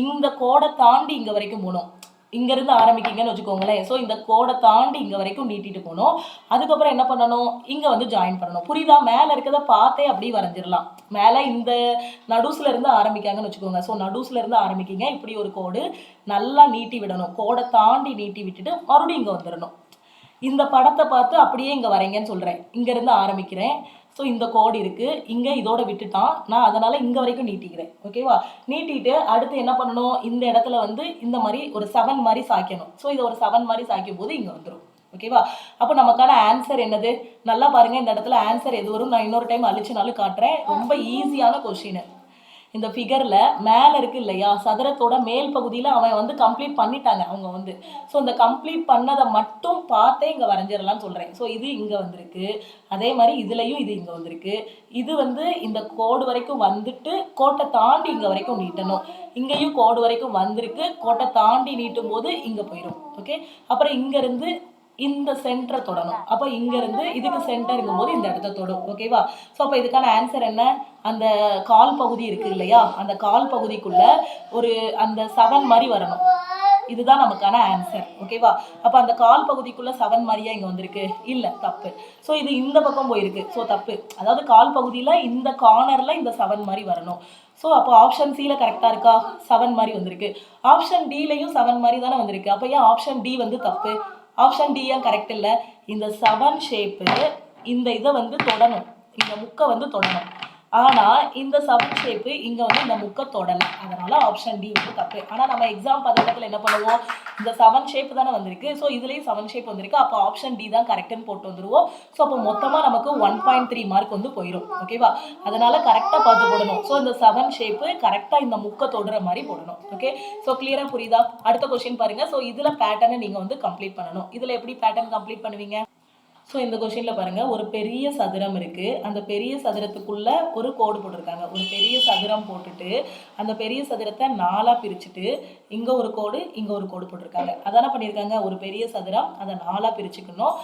இந்த கோடை தாண்டி இங்கே வரைக்கும் போகணும். இங்கேருந்து ஆரம்பிக்கிங்கன்னு வச்சுக்கோங்களேன். ஸோ இந்த கோடை தாண்டி இங்கே வரைக்கும் நீட்டிட்டு போகணும். அதுக்கப்புறம் என்ன பண்ணணும், இங்கே வந்து ஜாயின் பண்ணணும். புரியுதா? மேலே இருக்கிறத பார்த்தே அப்படியே வரைஞ்சிடலாம். மேலே இந்த நடுஸில் இருந்து ஆரம்பிக்காங்கன்னு வச்சுக்கோங்க. ஸோ நடுஸில் இருந்து ஆரம்பிக்கிங்க, இப்படி ஒரு கோடு நல்லா நீட்டி விடணும், கோடை தாண்டி நீட்டி விட்டுட்டு மறுபடியும் இங்கே வந்துடணும். இந்த படத்தை பார்த்து அப்படியே இங்கே வரைங்கன்னு சொல்கிறேன். இங்கேருந்து ஆரம்பிக்கிறேன். ஸோ இந்த கோடு இருக்குது, இங்கே இதோட விட்டுட்டான், நான் அதனால் இங்கே வரைக்கும் நீட்டிக்கிறேன். ஓகேவா? நீட்டிட்டு அடுத்து என்ன பண்ணணும், இந்த இடத்துல வந்து இந்த மாதிரி ஒரு 7 மாதிரி சாய்க்கணும். ஸோ இதை ஒரு 7 மாதிரி சாய்க்கும் போது இங்கே வந்துடும். ஓகேவா? அப்போ நமக்கான ஆன்சர் என்னது, நல்லா பாருங்கள், இந்த இடத்துல ஆன்சர் எது வரும் நான் இன்னொரு டைம் அழிச்சுனாலும் காட்டுறேன். ரொம்ப ஈஸியான கொஸ்டின். இந்த ஃபிகரில் மேலே இருக்குது இல்லையா, சதுரத்தோட மேல் பகுதியில் அவன் வந்து கம்ப்ளீட் பண்ணிட்டாங்க அவங்க வந்து. ஸோ இந்த கம்ப்ளீட் பண்ணதை மட்டும் பார்த்தே இங்கே வரைஞ்சிடலாம்னு சொல்கிறேன். ஸோ இது இங்கே வந்திருக்கு, அதே மாதிரி இதுலேயும் இது இங்கே வந்திருக்கு. இது வந்து இந்த கோடு வரைக்கும் வந்துட்டு கோட்டை தாண்டி இங்கே வரைக்கும் நீட்டணும். இங்கேயும் கோடு வரைக்கும் வந்திருக்கு, கோட்டை தாண்டி நீட்டும் போது இங்கே போயிடும். ஓகே, அப்புறம் இங்கேருந்து இந்த சென்டரை தொடணும். அப்போ இங்கேருந்து இதுக்கு சென்டருங்கும் போது இந்த இடத்த தொடும். ஓகேவா? ஸோ அப்போ இதுக்கான ஆன்சர் என்ன? அந்த கால் பகுதி இருக்குது இல்லையா, அந்த கால் பகுதிக்குள்ள ஒரு அந்த 7 மாதிரி வரணும். இதுதான் நமக்கான ஆன்சர். ஓகேவா? அப்போ அந்த கால் பகுதிக்குள்ள 7 மாதிரியா இங்கே வந்திருக்கு? இல்லை, தப்பு. ஸோ இது இந்த பக்கம் போயிருக்கு. ஸோ தப்பு. அதாவது கால் பகுதியில் இந்த கார்னரில் இந்த 7 மாதிரி வரணும். ஸோ அப்போ ஆப்ஷன் சியில் கரெக்டாக இருக்கா? 7 மாதிரி வந்திருக்கு. ஆப்ஷன் டிலையும் 7 மாதிரி தானே வந்திருக்கு. அப்போ ஏன் ஆப்ஷன் டி வந்து தப்பு? ஆப்ஷன் டி ஏன் கரெக்ட் இல்லை? இந்த 7 ஷேப்பு இந்த இதை வந்து தொடணும், இந்த முக்கை வந்து தொடணும். ஆனால் இந்த 7 ஷேப்பு இங்கே வந்து இந்த முக்கை தொடலை. அதனால் ஆப்ஷன் டி வந்து தப்பு. ஆனால் நம்ம எக்ஸாம் பதட்டத்தில் என்ன பண்ணுவோம், இந்த 7 ஷேப் தானே வந்திருக்கு. ஸோ இதுலேயும் 7 ஷேப் வந்திருக்கு. அப்போ ஆப்ஷன் டி தான் கரெக்டுன்னு போட்டு வந்துடுவோம். ஸோ அப்போ மொத்தமாக நமக்கு 1.3 மார்க் வந்து போயிடும். ஓகேவா? அதனால் கரெக்டாக பார்த்து போடணும். ஸோ இந்த 7 ஷேப்பு கரெக்டாக இந்த முக்கை தொடுற மாதிரி போடணும். ஓகே, ஸோ கிளியராக புரியுதா? அடுத்த கொஸ்டின் பாருங்கள். ஸோ இதில் பேட்டர்னை நீங்கள் வந்து கம்ப்ளீட் பண்ணணும். இதில் எப்படி பேட்டர்ன் கம்ப்ளீட் பண்ணுவீங்க? ஸோ இந்த கொஷினில் பாருங்கள், ஒரு பெரிய சதுரம் இருக்குது. அந்த பெரிய சதுரத்துக்குள்ளே ஒரு கோடு போட்டிருக்காங்க. ஒரு பெரிய சதுரம் போட்டுட்டு அந்த பெரிய சதுரத்தை 4ஆக பிரிச்சுட்டு இங்கே ஒரு கோடு, இங்கே ஒரு கோடு போட்டிருக்காங்க. அதான பண்ணியிருக்காங்க. ஒரு பெரிய சதுரம், அதை 4ஆக பிரிச்சுக்கணும்,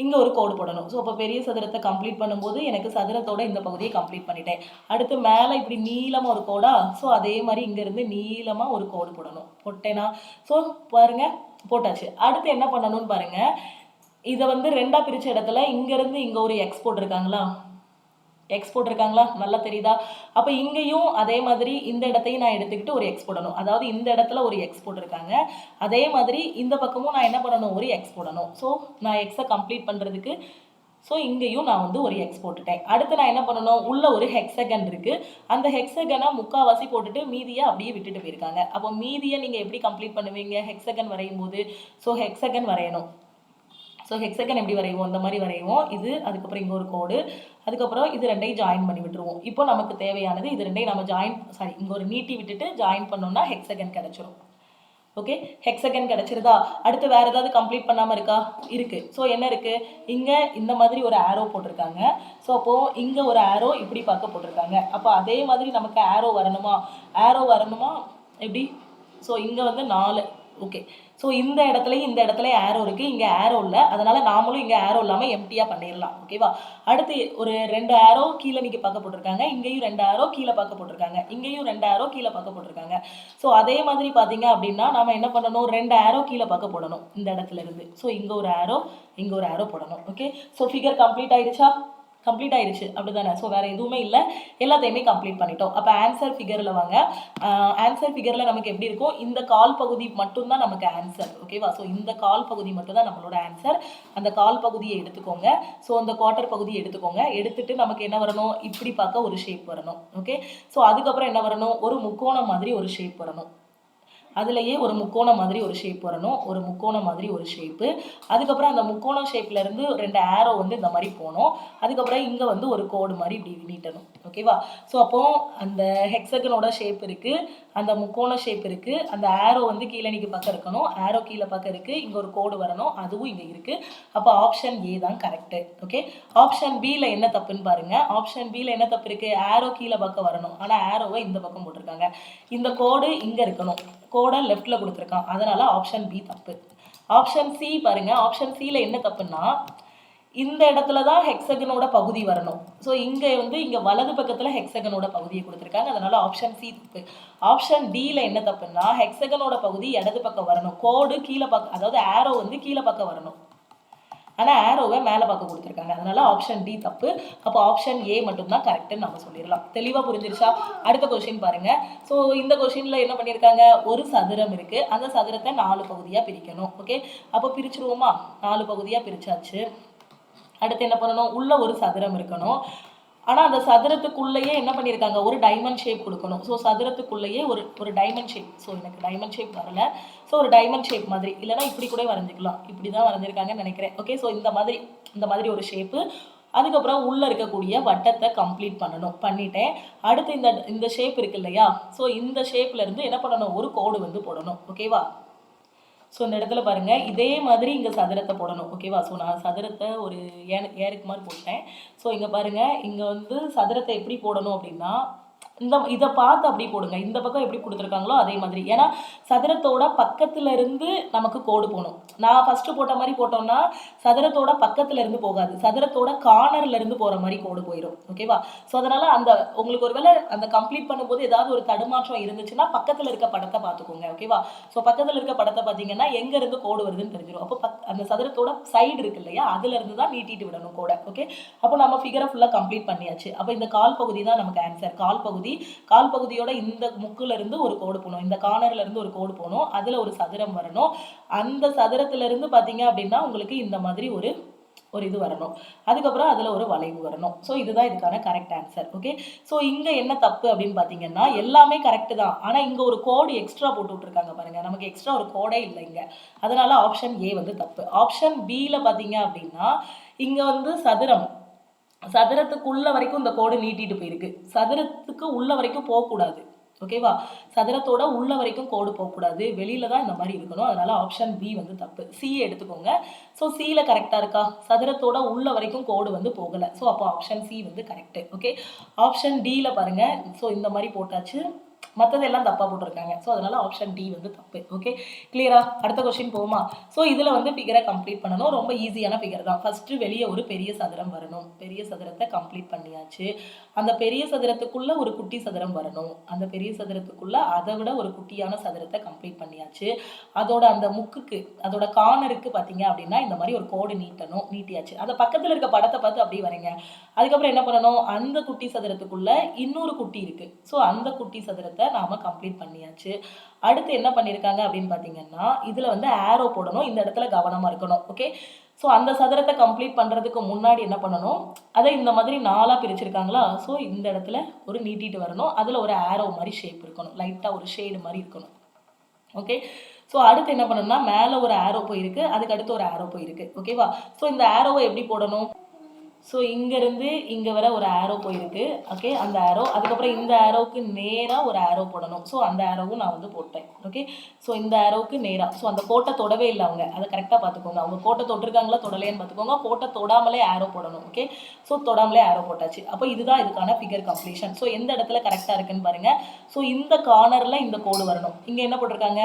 இங்கே ஒரு கோடு போடணும். ஸோ அப்போ பெரிய சதுரத்தை கம்ப்ளீட் பண்ணும்போது எனக்கு சதுரத்தோட இந்த பகுதியை கம்ப்ளீட் பண்ணிட்டேன். அடுத்து மேலே இப்படி நீளமாக ஒரு கோடா, ஸோ அதே மாதிரி இங்கேருந்து நீளமாக ஒரு கோடு போடணும். போட்டேனா? ஸோ பாருங்கள், போட்டாச்சு. அடுத்து என்ன பண்ணணும்னு பாருங்கள். இதை வந்து 2ஆக பிரித்த இடத்துல இங்கேருந்து இங்கே ஒரு எக்ஸ் போட்டிருக்காங்களா? எக்ஸ் போட்டிருக்காங்களா? நல்லா தெரியுதா? அப்போ இங்கேயும் அதே மாதிரி இந்த இடத்தையும் நான் எடுத்துக்கிட்டு ஒரு எக்ஸ் போடணும். அதாவது இந்த இடத்துல ஒரு எக்ஸ் போட்டிருக்காங்க, அதே மாதிரி இந்த பக்கமும் நான் என்ன பண்ணணும், ஒரு எக்ஸ் போடணும். ஸோ நான் எக்ஸை கம்ப்ளீட் பண்ணுறதுக்கு ஸோ இங்கேயும் நான் வந்து ஒரு எக்ஸ் போட்டுட்டேன். அடுத்து நான் என்ன பண்ணணும், உள்ள ஒரு ஹெக்ஸகன் இருக்குது. அந்த ஹெக்ஸகனை முக்கால்வாசி போட்டுட்டு மீதியை அப்படியே விட்டுட்டு போயிருக்காங்க. அப்போ மீதியை நீங்கள் எப்படி கம்ப்ளீட் பண்ணுவீங்க? ஹெக்ஸகன் வரையும் போது ஸோ ஹெக்ஸகன் வரையணும். ஸோ ஹெக்ஸகன் எப்படி வரைவோம்? இந்த மாதிரி வரைவோம். இது அதுக்கப்புறம் இங்கே ஒரு கோடு, அதுக்கப்புறம் இது 2ஐயும் ஜாயின் பண்ணி விட்டுருவோம். இப்போ நமக்கு தேவையானது இது 2ஐயும் நம்ம இங்கே ஒரு நீட்டி விட்டுட்டு ஜாயின் பண்ணோம்னா ஹெக்ஸகன் கிடச்சிரும். ஓகே, ஹெக்ஸகன் கிடச்சிருதா? அடுத்து வேறு ஏதாவது கம்ப்ளீட் பண்ணாமல் இருக்கா? இருக்குது. ஸோ என்ன இருக்குது, இங்கே இந்த மாதிரி ஒரு ஆரோ போட்டிருக்காங்க. ஸோ அப்போது இங்கே ஒரு ஆரோ இப்படி பார்க்க போட்டிருக்காங்க. அப்போ அதே மாதிரி நமக்கு ஆரோ வரணுமா? எப்படி? ஸோ இங்கே வந்து 4. ஓகே, ஸோ இந்த இடத்துலையும் ஆரோ இருக்குது, இங்கே ஆரோ இல்லை. அதனால் நாமளும் இங்கே ஆரோ இல்லாமல் எம்டியாக பண்ணிடலாம். ஓகேவா? அடுத்து ஒரு 2 ஆரோ கீழே நீங்கள் பார்க்க போட்டிருக்காங்க, இங்கேயும் 2 ஆரோ கீழே பார்க்க போட்டிருக்காங்க, இங்கேயும் 2 ஆரோ கீழே பார்க்க போட்டிருக்காங்க. ஸோ அதே மாதிரி பார்த்தீங்க அப்படின்னா நம்ம என்ன பண்ணணும், 2 ஆரோ கீழே பார்க்க போடணும் இந்த இடத்துல இருந்து. ஸோ இங்கே ஒரு ஆரோ, இங்கே ஒரு ஆரோ போடணும். ஓகே, ஸோ ஃபிகர் கம்ப்ளீட் ஆயிடுச்சா? கம்ப்ளீட் ஆயிடுச்சு, அப்படி தானே? ஸோ வேறு எதுவுமே இல்லை, எல்லாத்தையுமே கம்ப்ளீட் பண்ணிட்டோம். அப்போ ஆன்சர் ஃபிகரில் வாங்க. ஆன்சர் ஃபிகரில் நமக்கு எப்படி இருக்கும், இந்த கால் பகுதி மட்டும்தான் நமக்கு ஆன்சர். ஓகேவா? ஸோ இந்த கால் பகுதி மட்டும்தான் நம்மளோட ஆன்சர். அந்த கால் பகுதியை எடுத்துக்கோங்க. ஸோ அந்த குவார்ட்டர் பகுதியை எடுத்துக்கோங்க. எடுத்துட்டு நமக்கு என்ன வரணும், இப்படி பார்க்க ஒரு ஷேப் வரணும். ஓகே, ஸோ அதுக்கப்புறம் என்ன வரணும், ஒரு முக்கோணம் மாதிரி ஒரு ஷேப் வரணும். அதுலேயே ஒரு முக்கோணம் மாதிரி ஒரு ஷேப் வரணும், ஒரு முக்கோணம் மாதிரி ஒரு ஷேப்பு. அதுக்கப்புறம் அந்த முக்கோணம் ஷேப்லேருந்து 2 ஆரோ வந்து இந்த மாதிரி போகணும். அதுக்கப்புறம் இங்கே வந்து ஒரு கோடு மாதிரி இப்படி நீட்டணும். ஓகேவா? ஸோ அப்போது அந்த ஹெக்ஸகனோட ஷேப் இருக்குது, அந்த முக்கோண ஷேப் இருக்குது, அந்த ஆரோ வந்து கீழே நீக்கி பக்கம் இருக்கணும், ஆரோ கீழே பக்கம் இருக்குது, இங்கே ஒரு கோடு வரணும், அதுவும் இங்கே இருக்குது. அப்போ ஆப்ஷன் ஏ தான் கரெக்டு. ஓகே, ஆப்ஷன் பியில் என்ன தப்புன்னு பாருங்கள். ஆப்ஷன் பியில் என்ன தப்பு இருக்குது, ஆரோ கீழே பக்கம் வரணும், ஆனால் ஆரோவை இந்த பக்கம் போட்டிருக்காங்க. இந்த கோடு இங்கே இருக்கணும், கோடை லெஃப்டில் கொடுத்துருக்கான், அதனால் ஆப்ஷன் பி தப்பு. ஆப்ஷன் சி பாருங்கள். ஆப்ஷன் சியில் என்ன தப்புன்னா, இந்த இடத்துல தான் ஹெக்ஸகனோட பகுதி வரணும். ஸோ இங்கே வந்து இங்கே வலது பக்கத்தில் ஹெக்ஸகனோட பகுதியை கொடுத்துருக்காங்க, அதனால் ஆப்ஷன் சி தப்பு. ஆப்ஷன் டியில் என்ன தப்புன்னா, ஹெக்ஸகனோட பகுதி இடது பக்கம் வரணும், கோடு கீழே பக்கம், அதாவது ஆரோ வந்து கீழே பக்கம் வரணும், ஆனால் ஆரோவை மேலே பார்க்க கொடுத்துருக்காங்க, அதனால ஆப்ஷன் டி தப்பு. அப்போ ஆப்ஷன் ஏ மட்டும்தான் கரெக்டுன்னு நம்ம சொல்லிடலாம். தெளிவாக புரிஞ்சிருச்சா? அடுத்த கொஸ்டின் பாருங்கள். ஸோ இந்த கொஸ்டினில் என்ன பண்ணியிருக்காங்க, ஒரு சதுரம் இருக்குது, அந்த சதுரத்தை 4 பகுதியாக பிரிக்கணும். ஓகே, அப்போ பிரிச்சுருவோமா? 4 பகுதியாக பிரித்தாச்சு. அடுத்து என்ன பண்ணணும், உள்ள ஒரு சதுரம் இருக்கணும், ஆனால் அந்த சதுரத்துக்குள்ளேயே என்ன பண்ணியிருக்காங்க, ஒரு டைமண்ட் ஷேப் கொடுக்கணும். ஸோ சதுரத்துக்குள்ளேயே ஒரு டைமண்ட் ஷேப். ஸோ எனக்கு டைமண்ட் ஷேப் வரல, ஸோ ஒரு டைமண்ட் ஷேப் மாதிரி, இல்லைனா இப்படி கூட வரைஞ்சிக்கலாம், இப்படி தான் வரைஞ்சிருக்காங்கன்னு நினைக்கிறேன். ஓகே, ஸோ இந்த மாதிரி ஒரு ஷேப்பு. அதுக்கப்புறம் உள்ளே இருக்கக்கூடிய வட்டத்தை கம்ப்ளீட் பண்ணிட்டேன். அடுத்து இந்த ஷேப் இருக்கு இல்லையா, ஸோ இந்த ஷேப்லேருந்து என்ன பண்ணணும், ஒரு கோடு வந்து போடணும். ஓகேவா? ஸோ இந்த இடத்துல பாருங்கள், இதே மாதிரி இங்கே சதுரத்தை போடணும். ஓகேவா? ஸோ நான் சதுரத்தை ஒரு ஏருக்கு மாதிரி போட்டேன். ஸோ இங்கே பாருங்கள், இங்கே வந்து சதுரத்தை எப்படி போடணும் அப்படின்னா, இதை பார்த்து அப்படி போடுங்க. இந்த பக்கம் எப்படி கொடுத்துருக்காங்களோ அதே மாதிரி. ஏன்னா சதுரத்தோட பக்கத்துல இருந்து நமக்கு கோடு போகணும். நான் ஃபர்ஸ்ட் போட்ட மாதிரி போட்டோம்னா சதுரத்தோட பக்கத்துல இருந்து போகாது, சதுரத்தோட கார்னர்ல இருந்து போற மாதிரி கோடு போயிடும். ஓகேவா? ஸோ அதனால அந்த உங்களுக்கு ஒருவேளை அந்த கம்ப்ளீட் பண்ணும்போது ஏதாவது ஒரு தடுமாற்றம் இருந்துச்சுன்னா பக்கத்துல இருக்க படத்தை பார்த்துக்கோங்க. ஓகேவா? ஸோ பக்கத்துல இருக்க படத்தை பார்த்தீங்கன்னா எங்க இருந்து கோடு வருதுன்னு தெரிஞ்சிடும். அப்போ அந்த சதுரத்தோட சைடு இருக்கு இல்லையா, அதுல இருந்து தான் நீட்டிட்டு விடணும் கோடை. ஓகே, அப்போ நம்ம ஃபிகரை ஃபுல்லா கம்ப்ளீட் பண்ணியாச்சு. அப்போ இந்த கால் பகுதி தான் நமக்கு ஆன்சர். கால் பகுதியோட இந்த முக்குல இருந்து ஒரு கோடு போகணும், இந்த கார்னர்ல இருந்து ஒரு கோடு போகணும், அதுல ஒரு சதுரம் வரணும். அந்த சதுரத்துல இருந்து பாத்தீங்க அப்படின்னா உங்களுக்கு இந்த மாதிரி ஒரு இது வரணும். அதுக்கப்புறம் அதுல ஒரு வளைவு வரணும். ஸோ இதுதான் இதுக்கான கரெக்ட் ஆன்சர். ஓகே, ஸோ இங்க என்ன தப்பு அப்படின்னு பாத்தீங்கன்னா எல்லாமே கரெக்ட் தான், ஆனா இங்க ஒரு கோடு எக்ஸ்ட்ரா போட்டு விட்டுருக்காங்க பாருங்க. நமக்கு எக்ஸ்ட்ரா ஒரு கோடே இல்லை இங்க. அதனால ஆப்ஷன் ஏ வந்து தப்பு. ஆப்ஷன் பில பாத்தீங்க அப்படின்னா இங்க வந்து சதுரத்துக்குள்ள வரைக்கும் இந்த கோடு நீட்டிட்டு போயிருக்கு, சதுரத்துக்கு உள்ள வரைக்கும் போகக்கூடாது. ஓகேவா? சதுரத்தோட உள்ள வரைக்கும் கோடு போகக்கூடாது, வெளியில தான் இந்த மாதிரி இருக்கணும். அதனால ஆப்ஷன் பி வந்து தப்பு. சி எடுத்துக்கோங்க. ஸோ சில கரெக்டா இருக்கா? சதுரத்தோட உள்ள வரைக்கும் கோடு வந்து போகல. ஸோ அப்போ ஆப்ஷன் சி வந்து கரெக்ட். ஓகே, ஆப்ஷன் டில பாருங்க. ஸோ இந்த மாதிரி போட்டாச்சு, மற்றதெல்லாம் தப்பாக போட்டிருக்காங்க. ஸோ அதனால ஆப்ஷன் டி வந்து தப்பு. ஓகே, கிளியரா? அடுத்த கொஸ்டின் போகுமா? ஸோ இதில் வந்து ஃபிகரை கம்ப்ளீட் பண்ணணும். ரொம்ப ஈஸியான ஃபிகர் தான். ஃபர்ஸ்ட்டு வெளியே ஒரு பெரிய சதுரம் வரணும். பெரிய சதுரத்தை கம்ப்ளீட் பண்ணியாச்சு. அந்த பெரிய சதுரத்துக்குள்ள ஒரு குட்டி சதுரம் வரணும். அந்த பெரிய சதுரத்துக்குள்ள அதை விட ஒரு குட்டியான சதுரத்தை கம்ப்ளீட் பண்ணியாச்சு. அதோட அந்த முக்குக்கு, அதோட கார்னருக்கு பார்த்தீங்க அப்படின்னா இந்த மாதிரி ஒரு கோடு நீட்டணும். நீட்டியாச்சு. அந்த பக்கத்தில் இருக்க படத்தை பார்த்து அப்படியே வரீங்க. அதுக்கப்புறம் என்ன பண்ணணும்? அந்த குட்டி சதுரத்துக்குள்ள இன்னொரு குட்டி இருக்கு. ஸோ அந்த குட்டி சதுரத்தை நாம கம்ப்ளீட் பண்ணியாச்சு. அடுத்து என்ன பண்ணிருக்காங்க அப்படின்னு பாத்தீங்கன்னா இதுல வந்து ஆரோ போடணும். இந்த இடத்துல கவனமா இருக்கணும். ஓகே, ஸோ அந்த சதுரத்தை கம்ப்ளீட் பண்றதுக்கு முன்னாடி என்ன பண்ணணும்? அதை இந்த மாதிரி 4ஆ பிரிச்சிருக்காங்களா? ஸோ இந்த இடத்துல ஒரு நீட்டிட்டு வரணும். அதுல ஒரு ஆரோ மாதிரி ஷேப் இருக்கணும், லைட்டா ஒரு ஷேடு மாதிரி இருக்கணும். ஓகே, ஸோ அடுத்து என்ன பண்ணணும்னா மேலே ஒரு ஆரோ போயிருக்கு, அதுக்கு அடுத்து ஒரு ஆரோ போயிருக்கு. ஓகேவா? ஸோ இந்த ஆரோவை எப்படி போடணும்? ஸோ இங்கேருந்து இங்கே வர ஒரு ஆரோ போயிருக்கு. ஓகே, அந்த ஆரோ, அதுக்கப்புறம் இந்த ஆரோவுக்கு நேராக ஒரு ஆரோ போடணும். ஸோ அந்த ஆரோவும் நான் வந்து போட்டேன். ஓகே, ஸோ இந்த ஆரோவுக்கு நேராக. ஸோ அந்த கோட்டை தொடவே இல்லை அவங்க, அதை கரெக்டாக பார்த்துக்கோங்க. அவங்க கோட்டை தொட்டிருக்காங்களா தொடலையான்னு பார்த்துக்கோங்க. கோட்டை தொடாமலே ஆரோ போடணும். ஓகே, ஸோ தொடாமலே ஆரோ போட்டாச்சு. அப்போ இதுதான் இதுக்கான ஃபிகர் கம்ப்ளீஷன். ஸோ எந்த இடத்துல கரெக்டாக இருக்குன்னு பாருங்கள். ஸோ இந்த கார்னரில் இந்த கோடு வரணும். இங்கே என்ன போட்டிருக்காங்க?